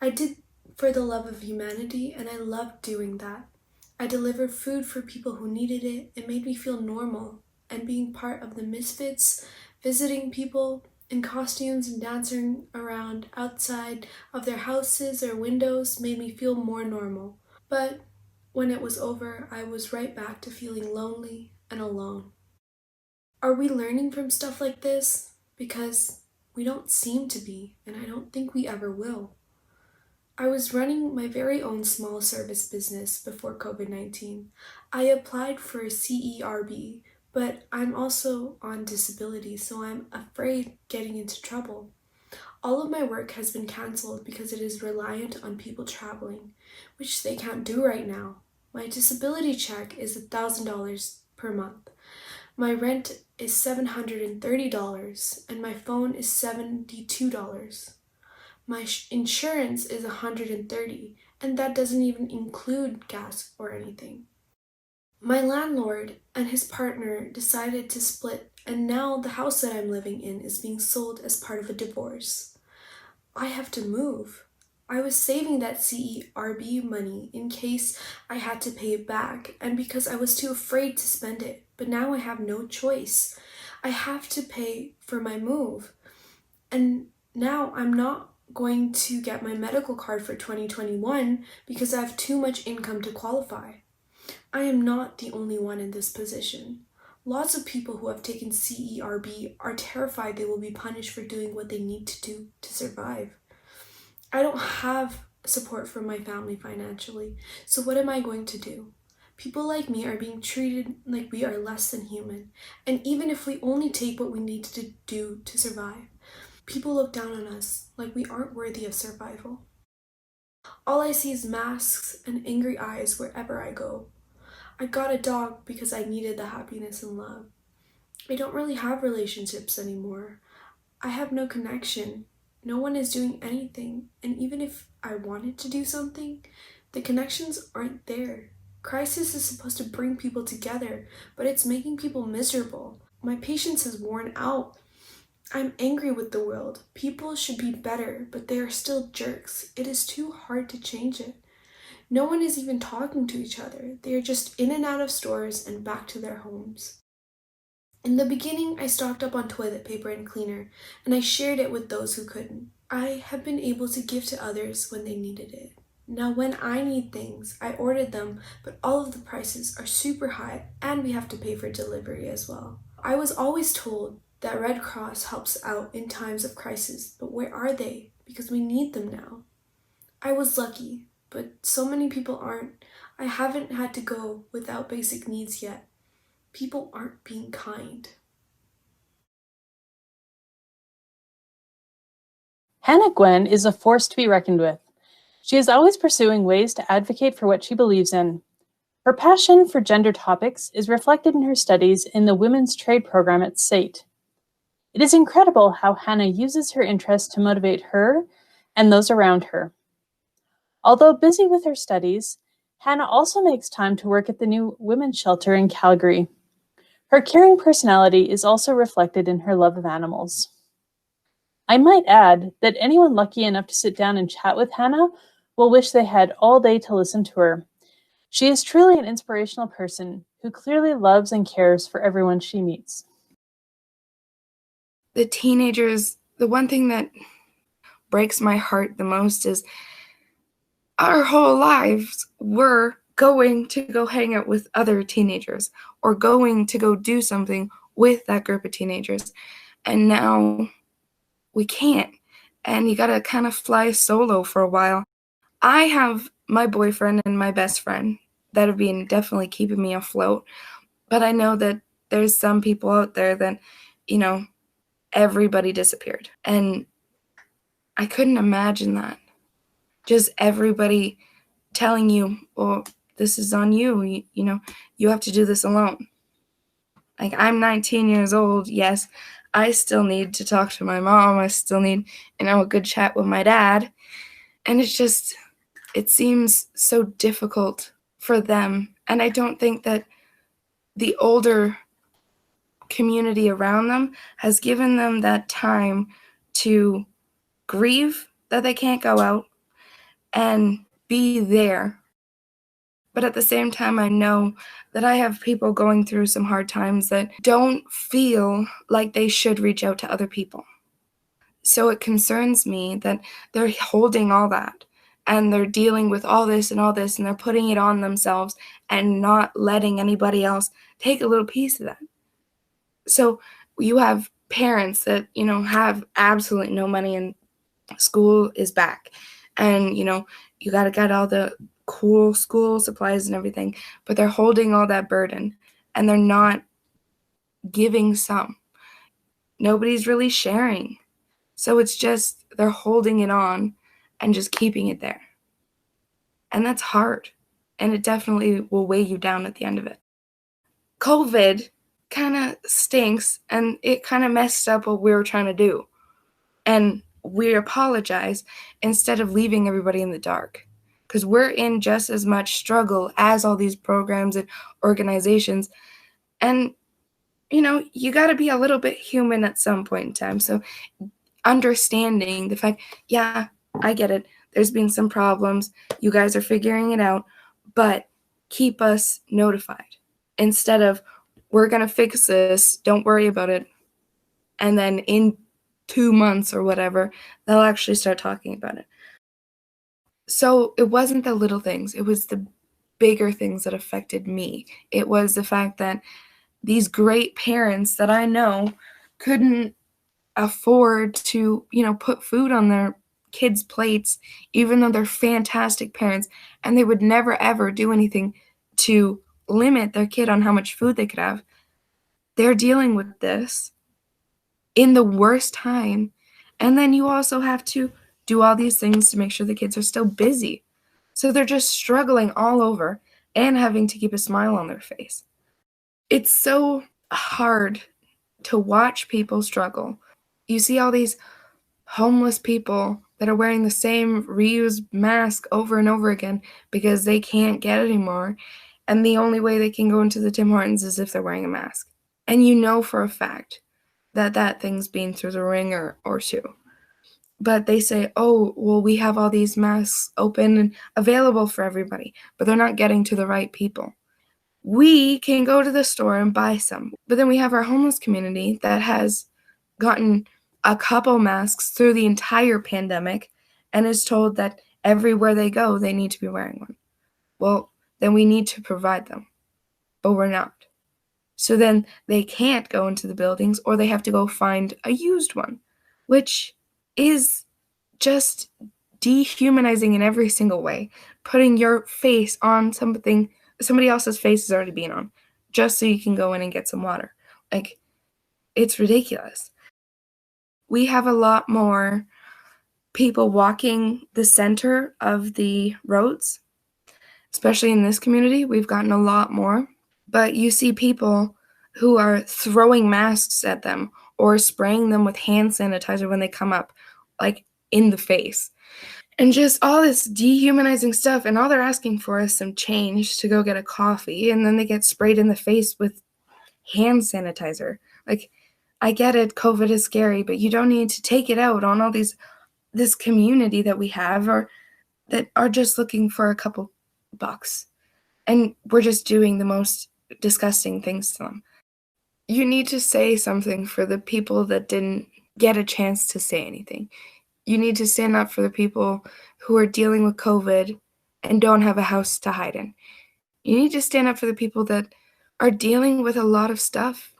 I did for the love of humanity and I loved doing that. I delivered food for people who needed it. It made me feel normal, and being part of the misfits, visiting people in costumes and dancing around outside of their houses or windows made me feel more normal. But when it was over, I was right back to feeling lonely and alone. Are we learning from stuff like this? Because we don't seem to be, and I don't think we ever will. I was running my very own small service business before COVID-19. I applied for a CERB, but I'm also on disability, so I'm afraid getting into trouble. All of my work has been cancelled because it is reliant on people traveling, which they can't do right now. My disability check is $1,000 per month. My rent is $730, and my phone is $72. My insurance is $130, and that doesn't even include gas or anything. My landlord and his partner decided to split, and now the house that I'm living in is being sold as part of a divorce. I have to move. I was saving that CERB money in case I had to pay it back, and because I was too afraid to spend it, but now I have no choice. I have to pay for my move, and now I'm not going to get my medical card for 2021 because I have too much income to qualify. I am not the only one in this position. Lots of people who have taken CERB are terrified they will be punished for doing what they need to do to survive. I don't have support from my family financially, so what am I going to do? People like me are being treated like we are less than human, and even if we only take what we need to do to survive, people look down on us like we aren't worthy of survival. All I see is masks and angry eyes wherever I go. I got a dog because I needed the happiness and love. I don't really have relationships anymore. I have no connection. No one is doing anything, and even if I wanted to do something, the connections aren't there. Crisis is supposed to bring people together, but it's making people miserable. My patience has worn out. I'm angry with the world. People should be better, but they are still jerks. It is too hard to change it. No one is even talking to each other. They are just in and out of stores and back to their homes. In the beginning, I stocked up on toilet paper and cleaner, and I shared it with those who couldn't. I have been able to give to others when they needed it. Now when I need things, I ordered them, but all of the prices are super high, and we have to pay for delivery as well. I was always told that Red Cross helps out in times of crisis, but where are they? Because we need them now. I was lucky, but so many people aren't. I haven't had to go without basic needs yet. People aren't being kind. Hannah Gwen is a force to be reckoned with. She is always pursuing ways to advocate for what she believes in. Her passion for gender topics is reflected in her studies in the Women's Trade program at SAIT. It is incredible how Hannah uses her interests to motivate her and those around her. Although busy with her studies, Hannah also makes time to work at the new women's shelter in Calgary. Her caring personality is also reflected in her love of animals. I might add that anyone lucky enough to sit down and chat with Hannah will wish they had all day to listen to her. She is truly an inspirational person who clearly loves and cares for everyone she meets. The teenagers, the one thing that breaks my heart the most is our whole lives we're going to go hang out with other teenagers or going to go do something with that group of teenagers. And now we can't. And you got to kind of fly solo for a while. I have my boyfriend and my best friend that have been definitely keeping me afloat. But I know that there's some people out there that, you know, everybody disappeared. And I couldn't imagine that. Just everybody telling you, well, this is on you. You know, you have to do this alone. Like, I'm 19 years old. Yes, I still need to talk to my mom. I still need, you know, a good chat with my dad. And it's just, it seems so difficult for them. And I don't think that the older community around them has given them that time to grieve that they can't go out and be there. But at the same time, I know that I have people going through some hard times that don't feel like they should reach out to other people. So it concerns me that they're holding all that and they're dealing with all this and they're putting it on themselves and not letting anybody else take a little piece of that. So you have parents that, you know, have absolutely no money and school is back. And, you know, you got to get all the cool school supplies and everything, but they're holding all that burden and they're not giving some. Nobody's really sharing. So it's just they're holding it on and just keeping it there. And that's hard. And it definitely will weigh you down at the end of it. COVID kind of stinks and it kind of messed up what we were trying to do. And we apologize instead of leaving everybody in the dark. Because we're in just as much struggle as all these programs and organizations. And, you know, you got to be a little bit human at some point in time. So understanding the fact, yeah, I get it. There's been some problems. You guys are figuring it out. But keep us notified. Instead of, we're going to fix this, don't worry about it. And then in 2 months or whatever, they'll actually start talking about it. So it wasn't the little things. It was the bigger things that affected me. It was the fact that these great parents that I know couldn't afford to, you know, put food on their kids' plates, even though they're fantastic parents, and they would never, ever do anything to limit their kid on how much food they could have. They're dealing with this in the worst time. And then you also have to do all these things to make sure the kids are still busy. So they're just struggling all over and having to keep a smile on their face. It's so hard to watch people struggle. You see all these homeless people that are wearing the same reused mask over and over again because they can't get it anymore. And the only way they can go into the Tim Hortons is if they're wearing a mask. And you know for a fact that that thing's been through the ringer or two. But they say, oh, well, we have all these masks open and available for everybody, but they're not getting to the right people. We can go to the store and buy some, but then we have our homeless community that has gotten a couple masks through the entire pandemic and is told that everywhere they go, they need to be wearing one. Well, then we need to provide them, but we're not. So then they can't go into the buildings or they have to go find a used one, which is just dehumanizing in every single way. Putting your face on something somebody else's face is already being on just so you can go in and get some water. Like, it's ridiculous. We have a lot more people walking the center of the roads, especially in this community. We've gotten a lot more. But you see people who are throwing masks at them or spraying them with hand sanitizer when they come up, like in the face. And just all this dehumanizing stuff. And all they're asking for is some change to go get a coffee. And then they get sprayed in the face with hand sanitizer. Like, I get it, COVID is scary, but you don't need to take it out on all this community that we have or that are just looking for a couple bucks. And we're just doing the most disgusting things to them. You need to say something for the people that didn't get a chance to say anything. You need to stand up for the people who are dealing with COVID and don't have a house to hide in. You need to stand up for the people that are dealing with a lot of stuff.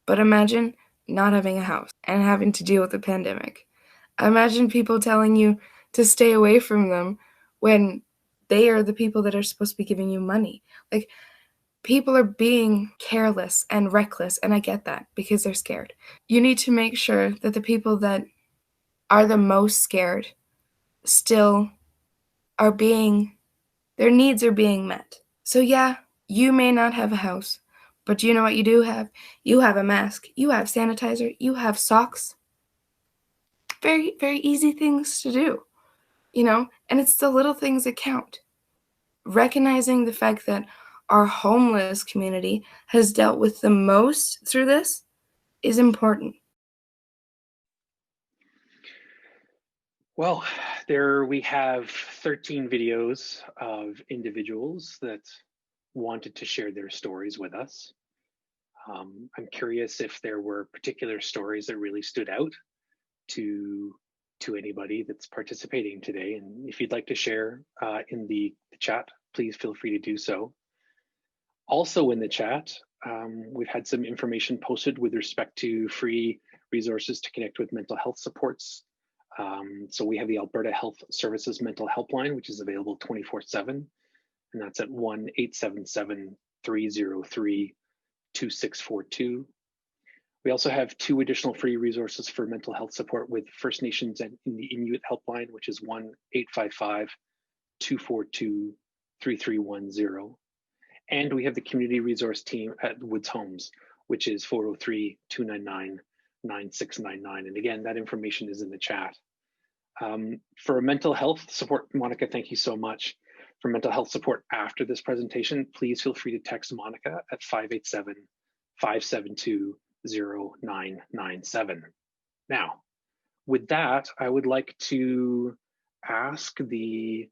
But imagine not having a house and having to deal with the pandemic. Imagine people telling you to stay away from them when they are the people that are supposed to be giving you money. Like, people are being careless and reckless, and I get that because they're scared. You need to make sure that the people that are the most scared still are their needs are being met. So yeah, you may not have a house, but do you know what you do have? You have a mask, you have sanitizer, you have socks. Very, very easy things to do, and it's the little things that count. Recognizing the fact that our homeless community has dealt with the most through this is important. Well, there we have 13 videos of individuals that wanted to share their stories with us. I'm curious if there were particular stories that really stood out to anybody that's participating today. And if you'd like to share in the chat, please feel free to do so. Also in the chat, we've had some information posted with respect to free resources to connect with mental health supports. So we have the Alberta Health Services Mental Helpline, which is available 24/7, and that's at 1-877-303-2642. We also have 2 additional free resources for mental health support with First Nations and in the Inuit Helpline, which is 1-855-242-3310. And we have the community resource team at Woods Homes, which is 403-299-9699. And again, that information is in the chat. For mental health support, Monica, thank you so much. For mental health support after this presentation, please feel free to text Monica at 587-572-0997. Now, with that, I would like to ask the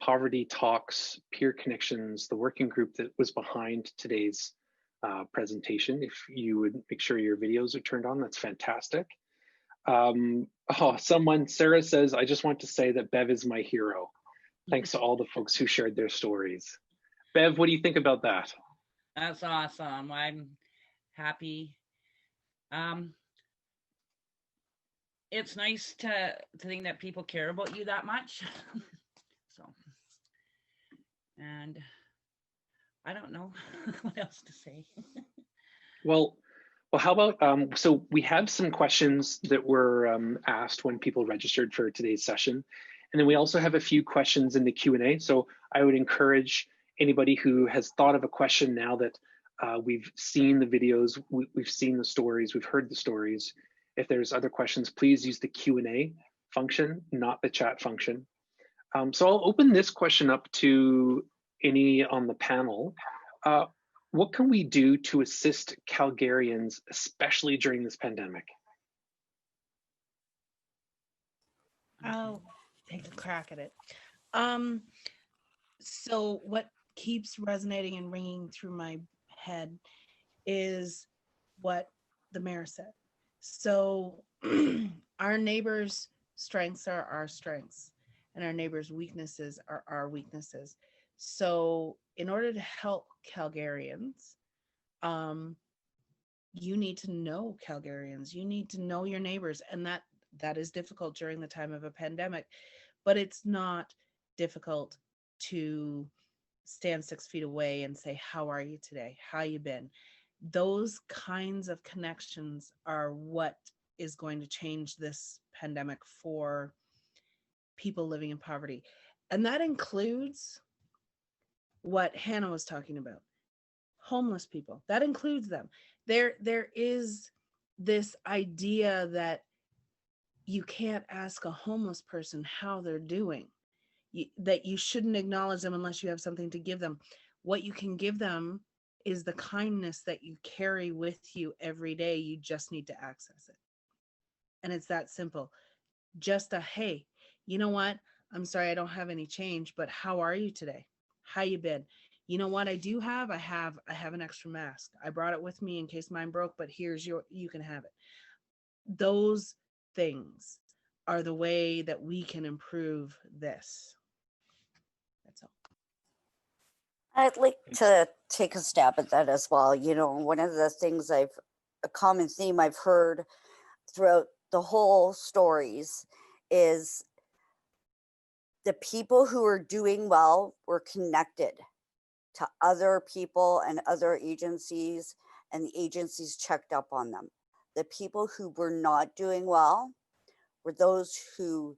Poverty Talks Peer Connections, the working group that was behind today's presentation. If you would make sure your videos are turned on, that's fantastic. Sarah says, I just want to say that Bev is my hero. Thanks to all the folks who shared their stories. Bev, what do you think about that? That's awesome. I'm happy. It's nice to think that people care about you that much. And I don't know what else to say. Well, how about, so we have some questions that were asked when people registered for today's session. And then we also have a few questions in the Q&A. So I would encourage anybody who has thought of a question now that we've seen the videos, we've seen the stories, we've heard the stories. If there's other questions, please use the Q&A function, not the chat function. So I'll open this question up to any on the panel. What can we do to assist Calgarians, especially during this pandemic? I'll take a crack at it. So what keeps resonating and ringing through my head is what the mayor said. So our neighbors' strengths are our strengths, and our neighbors' weaknesses are our weaknesses. So in order to help Calgarians, you need to know Calgarians, you need to know your neighbors, and that is difficult during the time of a pandemic, but it's not difficult to stand 6 feet away and say, how are you today? How you been? Those kinds of connections are what is going to change this pandemic for people living in poverty. And that includes what Hannah was talking about, homeless people. That includes them. There is this idea that you can't ask a homeless person how they're doing, that you shouldn't acknowledge them unless you have something to give them. What you can give them is the kindness that you carry with you every day. You just need to access it. And it's that simple. Just a, hey, you know what? I'm sorry, I don't have any change, but how are you today? How you been? You know what I do have? I have an extra mask. I brought it with me in case mine broke, but here's you can have it. Those things are the way that we can improve this. That's all. I'd like to take a stab at that as well. You know, one of the things a common theme I've heard throughout the whole stories is the people who are doing well were connected to other people and other agencies, and the agencies checked up on them. The people who were not doing well were those who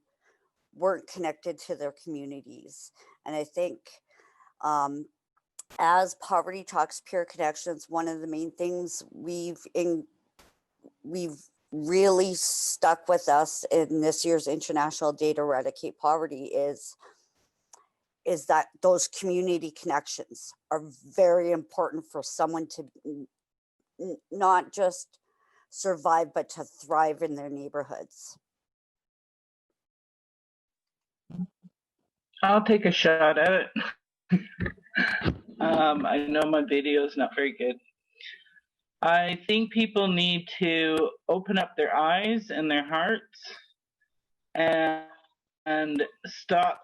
weren't connected to their communities. And I think as Poverty Talks Peer Connections, one of the main things we've really stuck with us in this year's International Day to Eradicate Poverty is that those community connections are very important for someone to not just survive, but to thrive in their neighborhoods. I'll take a shot at it. I know my video is not very good. I think people need to open up their eyes and their hearts and stop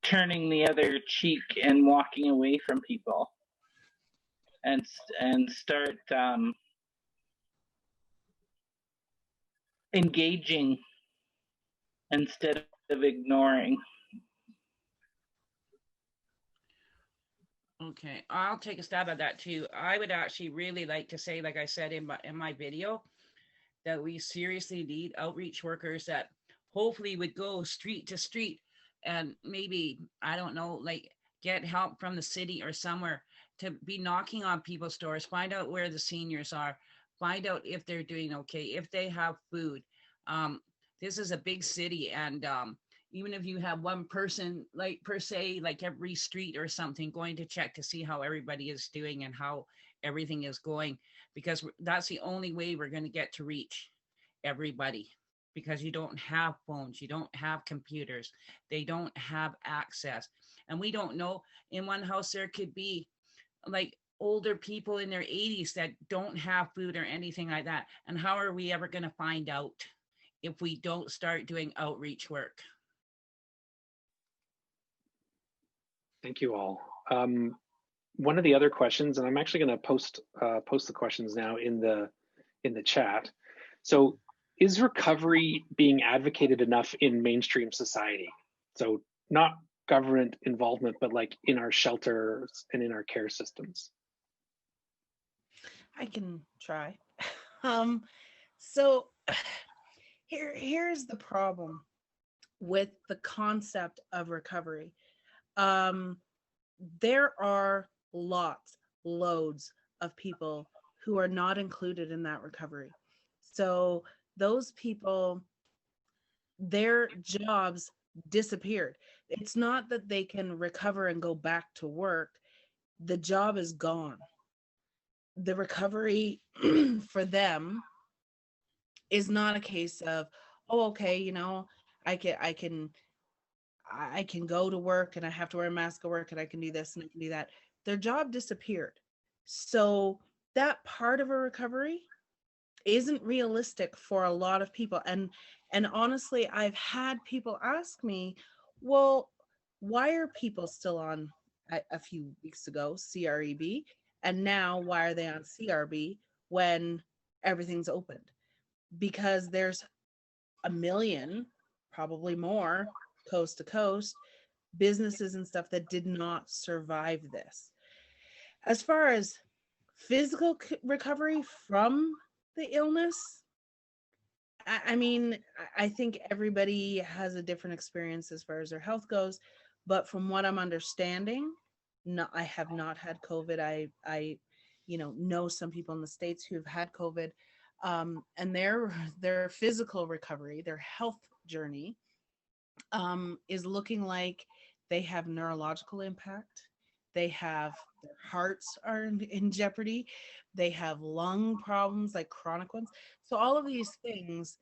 turning the other cheek and walking away from people, and start engaging instead of ignoring. Okay, I'll take a stab at that too. I would actually really like to say, like I said in my video, that we seriously need outreach workers that hopefully would go street to street and maybe, I don't know, like get help from the city or somewhere to be knocking on people's doors, find out where the seniors are, find out if they're doing okay, if they have food. This is a big city, and even if you have one person, like per se, like every street or something, going to check to see how everybody is doing and how everything is going, because that's the only way we're going to get to reach everybody, because you don't have phones, you don't have computers, they don't have access. And we don't know, in one house there could be like older people in their 80s that don't have food or anything like that. And how are we ever going to find out if we don't start doing outreach work? Thank you all. One of the other questions, and I'm actually going to post the questions now in the chat. So, is recovery being advocated enough in mainstream society? So, not government involvement, but like in our shelters and in our care systems. I can try. So here's the problem with the concept of recovery. There are loads of people who are not included in that recovery. So those people, their jobs disappeared. It's not that they can recover and go back to work. The job is gone. The recovery for them is not a case of, oh, okay, you know, I can go to work and I have to wear a mask at work and I can do this and I can do that. Their job disappeared. So that part of a recovery isn't realistic for a lot of people. And honestly, I've had people ask me, well, why are people still on a few weeks ago CREB, and now why are they on CRB when everything's opened? Because there's a million, probably more, coast to coast, businesses and stuff that did not survive this. As far as physical recovery from the illness, I mean, I think everybody has a different experience as far as their health goes, but from what I'm understanding, no, I have not had COVID. I know some people in the States who've had COVID, and their physical recovery, their health journey, is looking like they have neurological impact. They have, their hearts are in jeopardy. They have lung problems, like chronic ones. So all of these things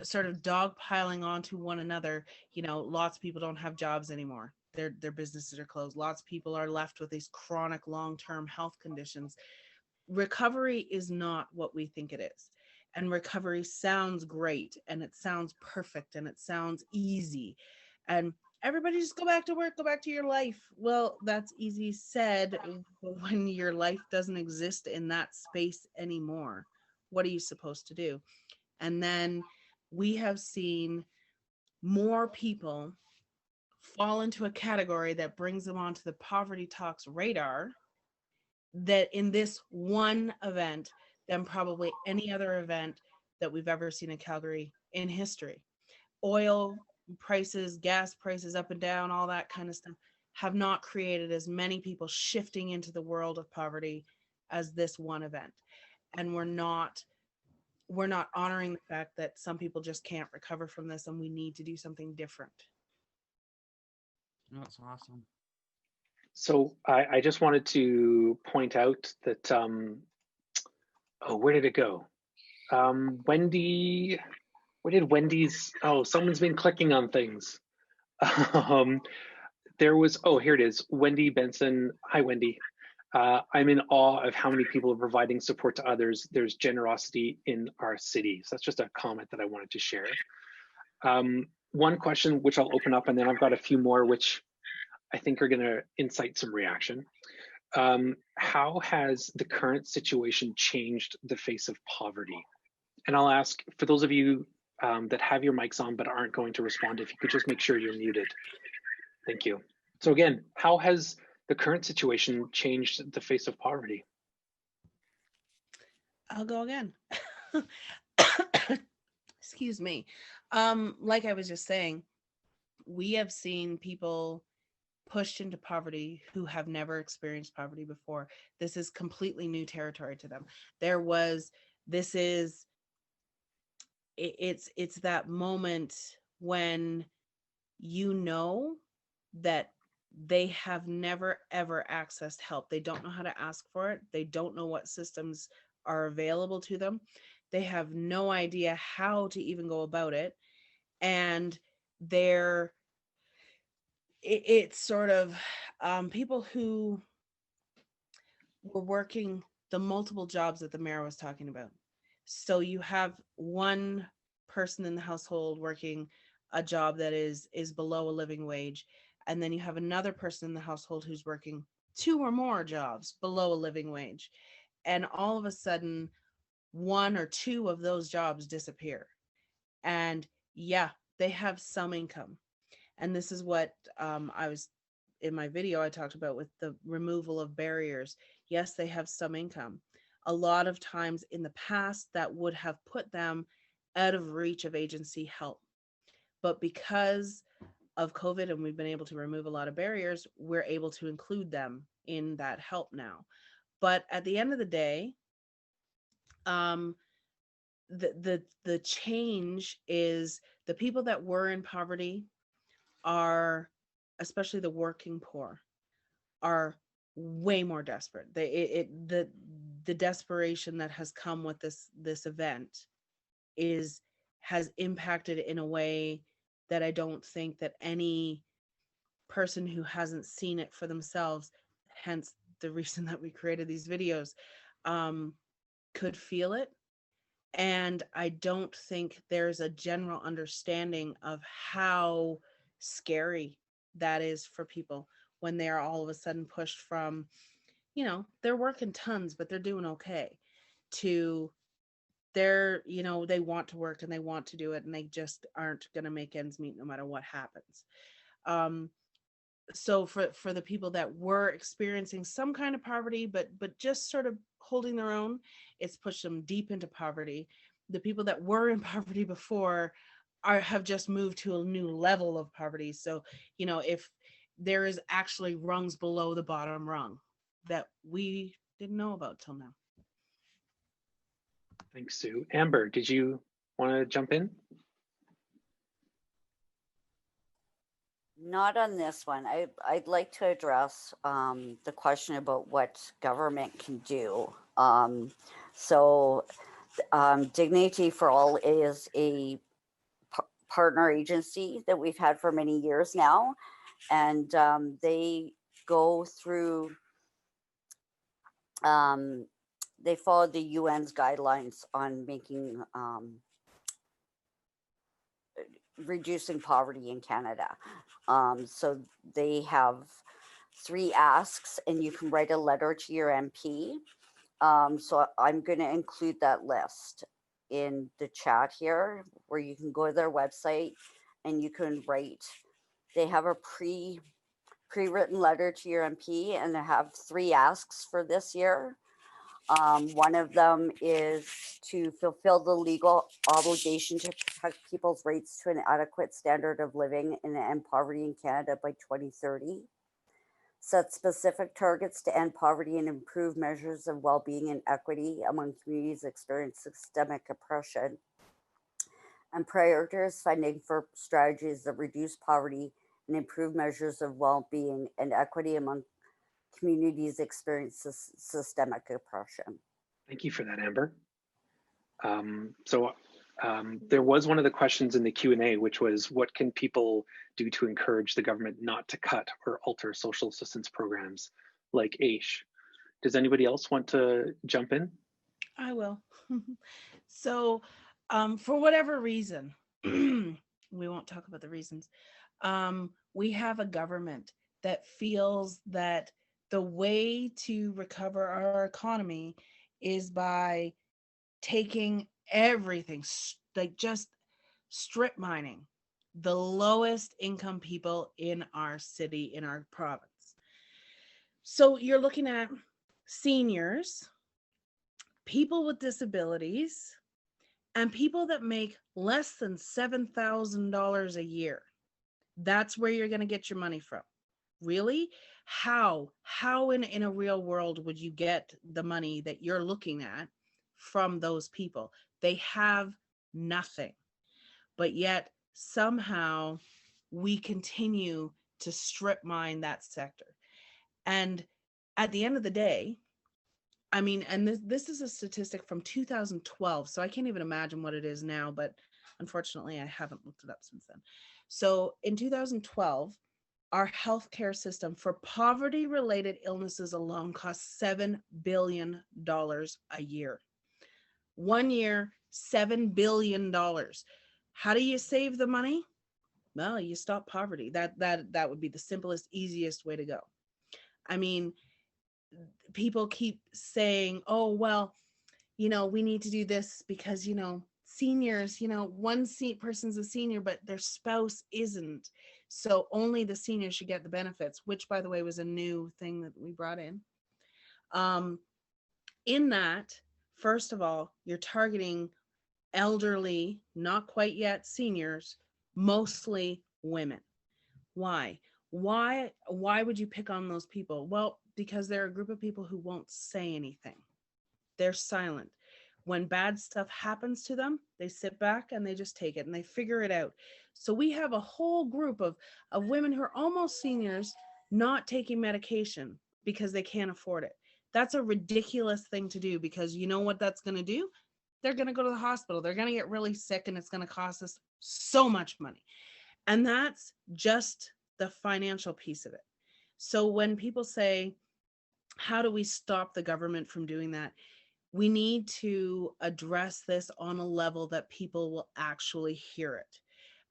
sort of dogpiling onto one another. You know, lots of people don't have jobs anymore. Their businesses are closed. Lots of people are left with these chronic long-term health conditions. Recovery is not what we think it is. And recovery sounds great, and it sounds perfect, and it sounds easy. And everybody just go back to work, go back to your life. Well, that's easy said when your life doesn't exist in that space anymore. What are you supposed to do? And then we have seen more people fall into a category that brings them onto the Poverty Talks radar, that in this one event than probably any other event that we've ever seen in Calgary in history. Oil prices, gas prices up and down, all that kind of stuff have not created as many people shifting into the world of poverty as this one event. And we're not honoring the fact that some people just can't recover from this, and we need to do something different. That's awesome. So I just wanted to point out that, where did it go? Wendy, where did Wendy's, someone's been clicking on things. There was, here it is, Wendy Benson. Hi, Wendy. I'm in awe of how many people are providing support to others. There's generosity in our city. So that's just a comment that I wanted to share. One question, which I'll open up, and then I've got a few more, which I think are going to incite some reaction. How has the current situation changed the face of poverty? And I'll ask, for those of you that have your mics on but aren't going to respond, if you could just make sure you're muted. Thank you. So again, how has the current situation changed the face of poverty? I'll go again. Excuse me. Like I was just saying, we have seen people pushed into poverty who have never experienced poverty before. This is completely new territory to them. It's that moment when you know that they have never ever accessed help. They don't know how to ask for it. They don't know what systems are available to them. They have no idea how to even go about it. And it's sort of people who were working the multiple jobs that the mayor was talking about. So you have one person in the household working a job that is below a living wage, and then you have another person in the household who's working 2 or more jobs below a living wage, and all of a sudden 1 or 2 of those jobs disappear. And yeah, they have some income. And this is what I was in my video I talked about with the removal of barriers. Yes, they have some income. A lot of times in the past that would have put them out of reach of agency help. But because of COVID and we've been able to remove a lot of barriers, we're able to include them in that help now. But at the end of the day, the change is the people that were in poverty are, especially the working poor, are way more desperate. The desperation that has come with this event has impacted in a way that I don't think that any person who hasn't seen it for themselves, hence the reason that we created these videos, could feel it. And I don't think there's a general understanding of how scary that is for people when they are all of a sudden pushed from, they're working tons, but they're doing okay, to they want to work and they want to do it, and they just aren't going to make ends meet no matter what happens. So for the people that were experiencing some kind of poverty, but just sort of holding their own, it's pushed them deep into poverty. The people that were in poverty before have just moved to a new level of poverty. So, if there is actually rungs below the bottom rung that we didn't know about till now. Thanks, Sue. Amber, did you want to jump in? Not on this one. I'd like to address the question about what government can do. Dignity for All is a partner agency that we've had for many years now, and they go through they follow the UN's guidelines on making reducing poverty in Canada. So they have 3 asks, and you can write a letter to your MP. So I'm going to include that list in the chat here, where you can go to their website and you can write. They have a pre-written letter to your MP, and they have 3 asks for this year. One of them is to fulfill the legal obligation to protect people's rights to an adequate standard of living and end poverty in Canada by 2030. Set specific targets to end poverty and improve measures of well-being and equity among communities experiencing systemic oppression. And prioritize funding for strategies that reduce poverty and improve measures of well-being and equity among communities experiencing systemic oppression. Thank you for that, Amber. There was one of the questions in the Q&A, which was, what can people do to encourage the government not to cut or alter social assistance programs like AISH? Does anybody else want to jump in? I will. So for whatever reason, we won't talk about the reasons, we have a government that feels that the way to recover our economy is by taking everything, like just strip mining the lowest income people in our city, in our province. So you're looking at seniors, people with disabilities, and people that make less than $7,000 a year. That's where you're going to get your money from. Really? How in a real world would you get the money that you're looking at from those people? They have nothing. But yet somehow we continue to strip mine that sector. And at the end of the day, I mean, and this is a statistic from 2012, so I can't even imagine what it is now, but unfortunately I haven't looked it up since then. So in 2012, our healthcare system for poverty-related illnesses alone cost $7 billion a year. 1 year, $7 billion. How do you save the money? Well, you stop poverty. That would be the simplest, easiest way to go. I mean, people keep saying, oh, well, we need to do this because, seniors, one person's a senior, but their spouse isn't. So only the senior should get the benefits, which, by the way, was a new thing that we brought in. In that, first of all, you're targeting elderly, not quite yet seniors, mostly women. Why? Why would you pick on those people? Well, because they're a group of people who won't say anything. They're silent. When bad stuff happens to them, they sit back and they just take it and they figure it out. So we have a whole group of women who are almost seniors not taking medication because they can't afford it. That's a ridiculous thing to do, because you know what that's going to do? They're going to go to the hospital. They're going to get really sick, and it's going to cost us so much money. And that's just the financial piece of it. So when people say, how do we stop the government from doing that? We need to address this on a level that people will actually hear it.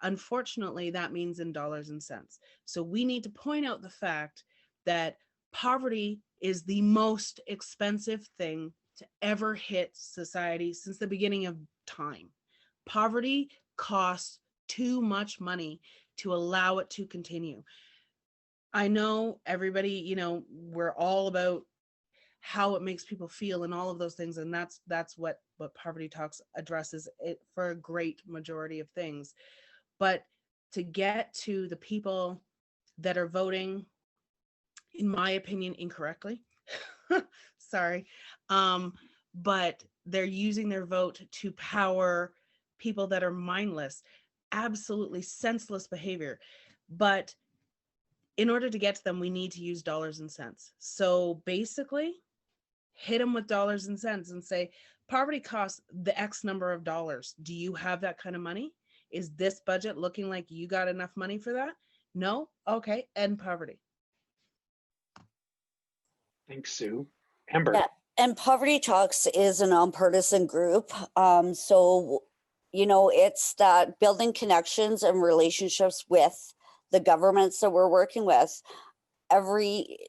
Unfortunately, that means in dollars and cents. So we need to point out the fact that poverty is the most expensive thing to ever hit society since the beginning of time. Poverty costs too much money to allow it to continue. I know everybody, we're all about how it makes people feel and all of those things, and that's what Poverty Talks addresses it for a great majority of things. But to get to the people that are voting, in my opinion, incorrectly, sorry, but they're using their vote to power people that are mindless, absolutely senseless behavior. But in order to get to them, we need to use dollars and cents. So basically, hit them with dollars and cents and say, poverty costs the X number of dollars. Do you have that kind of money? Is this budget looking like you got enough money for that? No? Okay, end poverty. Thanks, Sue. Amber. Yeah, And Poverty Talks is a nonpartisan group. So, you know, it's that building connections and relationships with the governments that we're working with every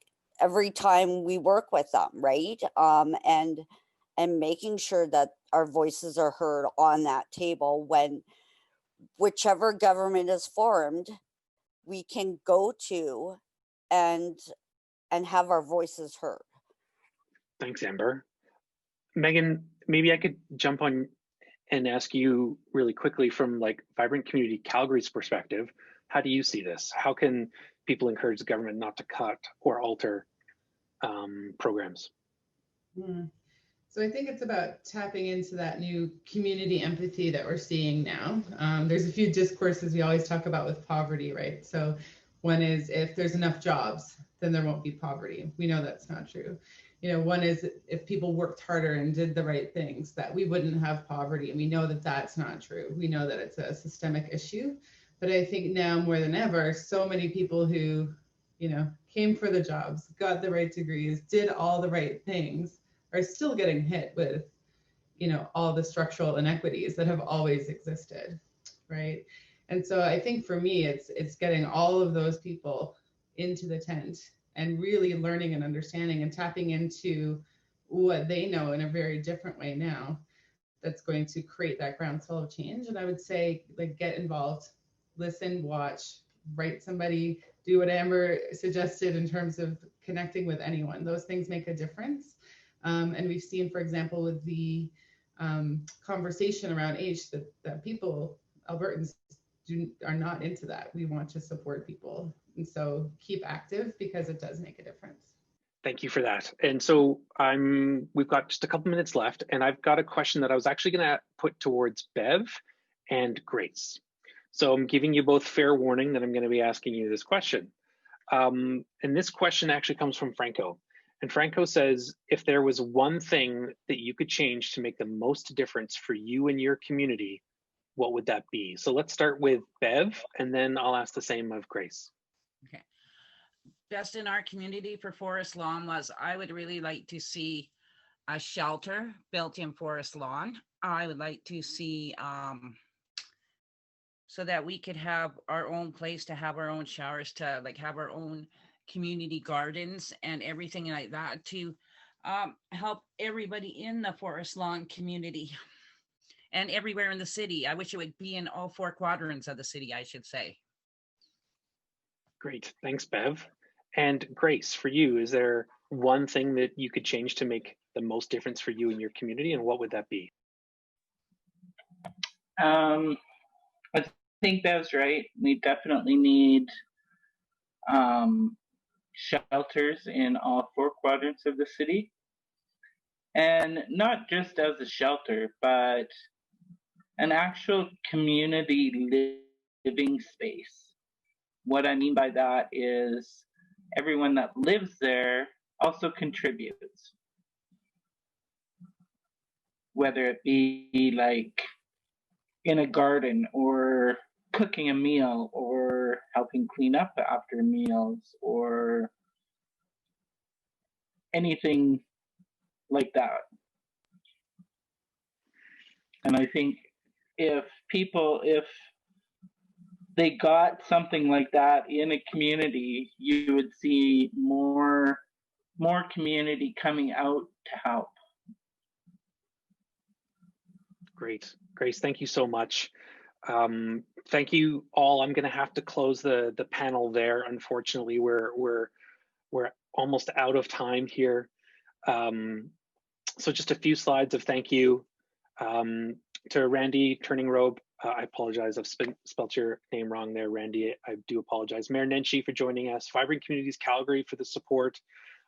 time we work with them, right? And making sure that our voices are heard on that table when whichever government is formed, we can go to and have our voices heard. Thanks, Amber. Megan, maybe I could jump on and ask you really quickly from like Vibrant Community Calgary's perspective, how do you see this? How can people encourage the government not to cut or alter programs? So I think it's about tapping into that new community empathy that we're seeing now. There's a few discourses we always talk about with poverty, right? So one is if there's enough jobs, then there won't be poverty. We know that's not true. You know, one is if people worked harder and did the right things, that we wouldn't have poverty. And we know that that's not true. We know that it's a systemic issue. But I think now more than ever, so many people who, you know, came for the jobs, got the right degrees, did all the right things, are still getting hit with, you know, all the structural inequities that have always existed, right? And so I think for me, it's getting all of those people into the tent and really learning and understanding and tapping into what they know in a very different way now that's going to create that groundswell of change. And I would say, like, get involved, listen, watch, write somebody, do what Amber suggested in terms of connecting with anyone. Those things make a difference. And we've seen, for example, with the conversation around age, that people, Albertans, are not into that. We want to support people. And so keep active because it does make a difference. Thank you for that. And so we've got just a couple minutes left, and I've got a question that I was actually going to put towards Bev and Grace. So I'm giving you both fair warning that I'm going to be asking you this question. And this question actually comes from Franco. And Franco says, if there was one thing that you could change to make the most difference for you and your community, what would that be? So let's start with Bev, and then I'll ask the same of Grace. Okay. Best in our community for Forest Lawn was, I would really like to see a shelter built in Forest Lawn. I would like to see so that we could have our own place to have our own showers, to like have our own community gardens and everything like that, to help everybody in the Forest Lawn community and everywhere in the city. I wish it would be in all 4 quadrants of the city, I should say. Great, thanks, Bev. And Grace, for you, is there one thing that you could change to make the most difference for you and your community, and what would that be? I think Bev's right. We definitely need shelters in all 4 quadrants of the city. And not just as a shelter, but an actual community living space. What I mean by that is everyone that lives there also contributes. Whether it be like in a garden or cooking a meal or helping clean up after meals or anything like that. And I think if they got something like that in a community, you would see more community coming out to help. Great, Grace, thank you so much. Thank you all. I'm going to have to close the panel there. Unfortunately, we're almost out of time here. So just a few slides of thank you to Randy Turning Robe. I apologize, I've spelled your name wrong there, Randy. I do apologize. Mayor Nenshi for joining us. Vibrant Communities Calgary for the support.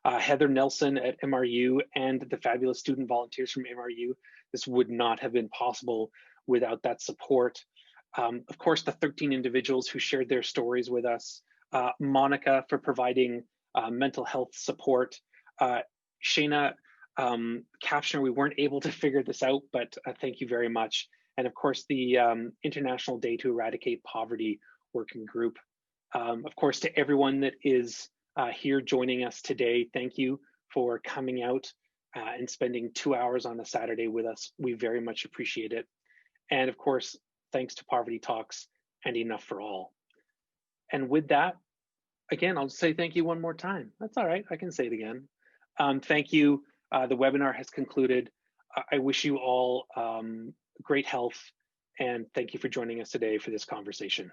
Heather Nelson at MRU and the fabulous student volunteers from MRU. This would not have been possible without that support. Of course, the 13 individuals who shared their stories with us. Monica for providing mental health support. Shayna, captioner, we weren't able to figure this out, but thank you very much. And of course, the International Day to Eradicate Poverty Working Group. Of course, to everyone that is here joining us today, thank you for coming out and spending 2 hours on a Saturday with us. We very much appreciate it. And of course, thanks to Poverty Talks and Enough for All. And with that, again, I'll say thank you one more time. That's all right, I can say it again. Thank you, the webinar has concluded. I wish you all great health, and thank you for joining us today for this conversation.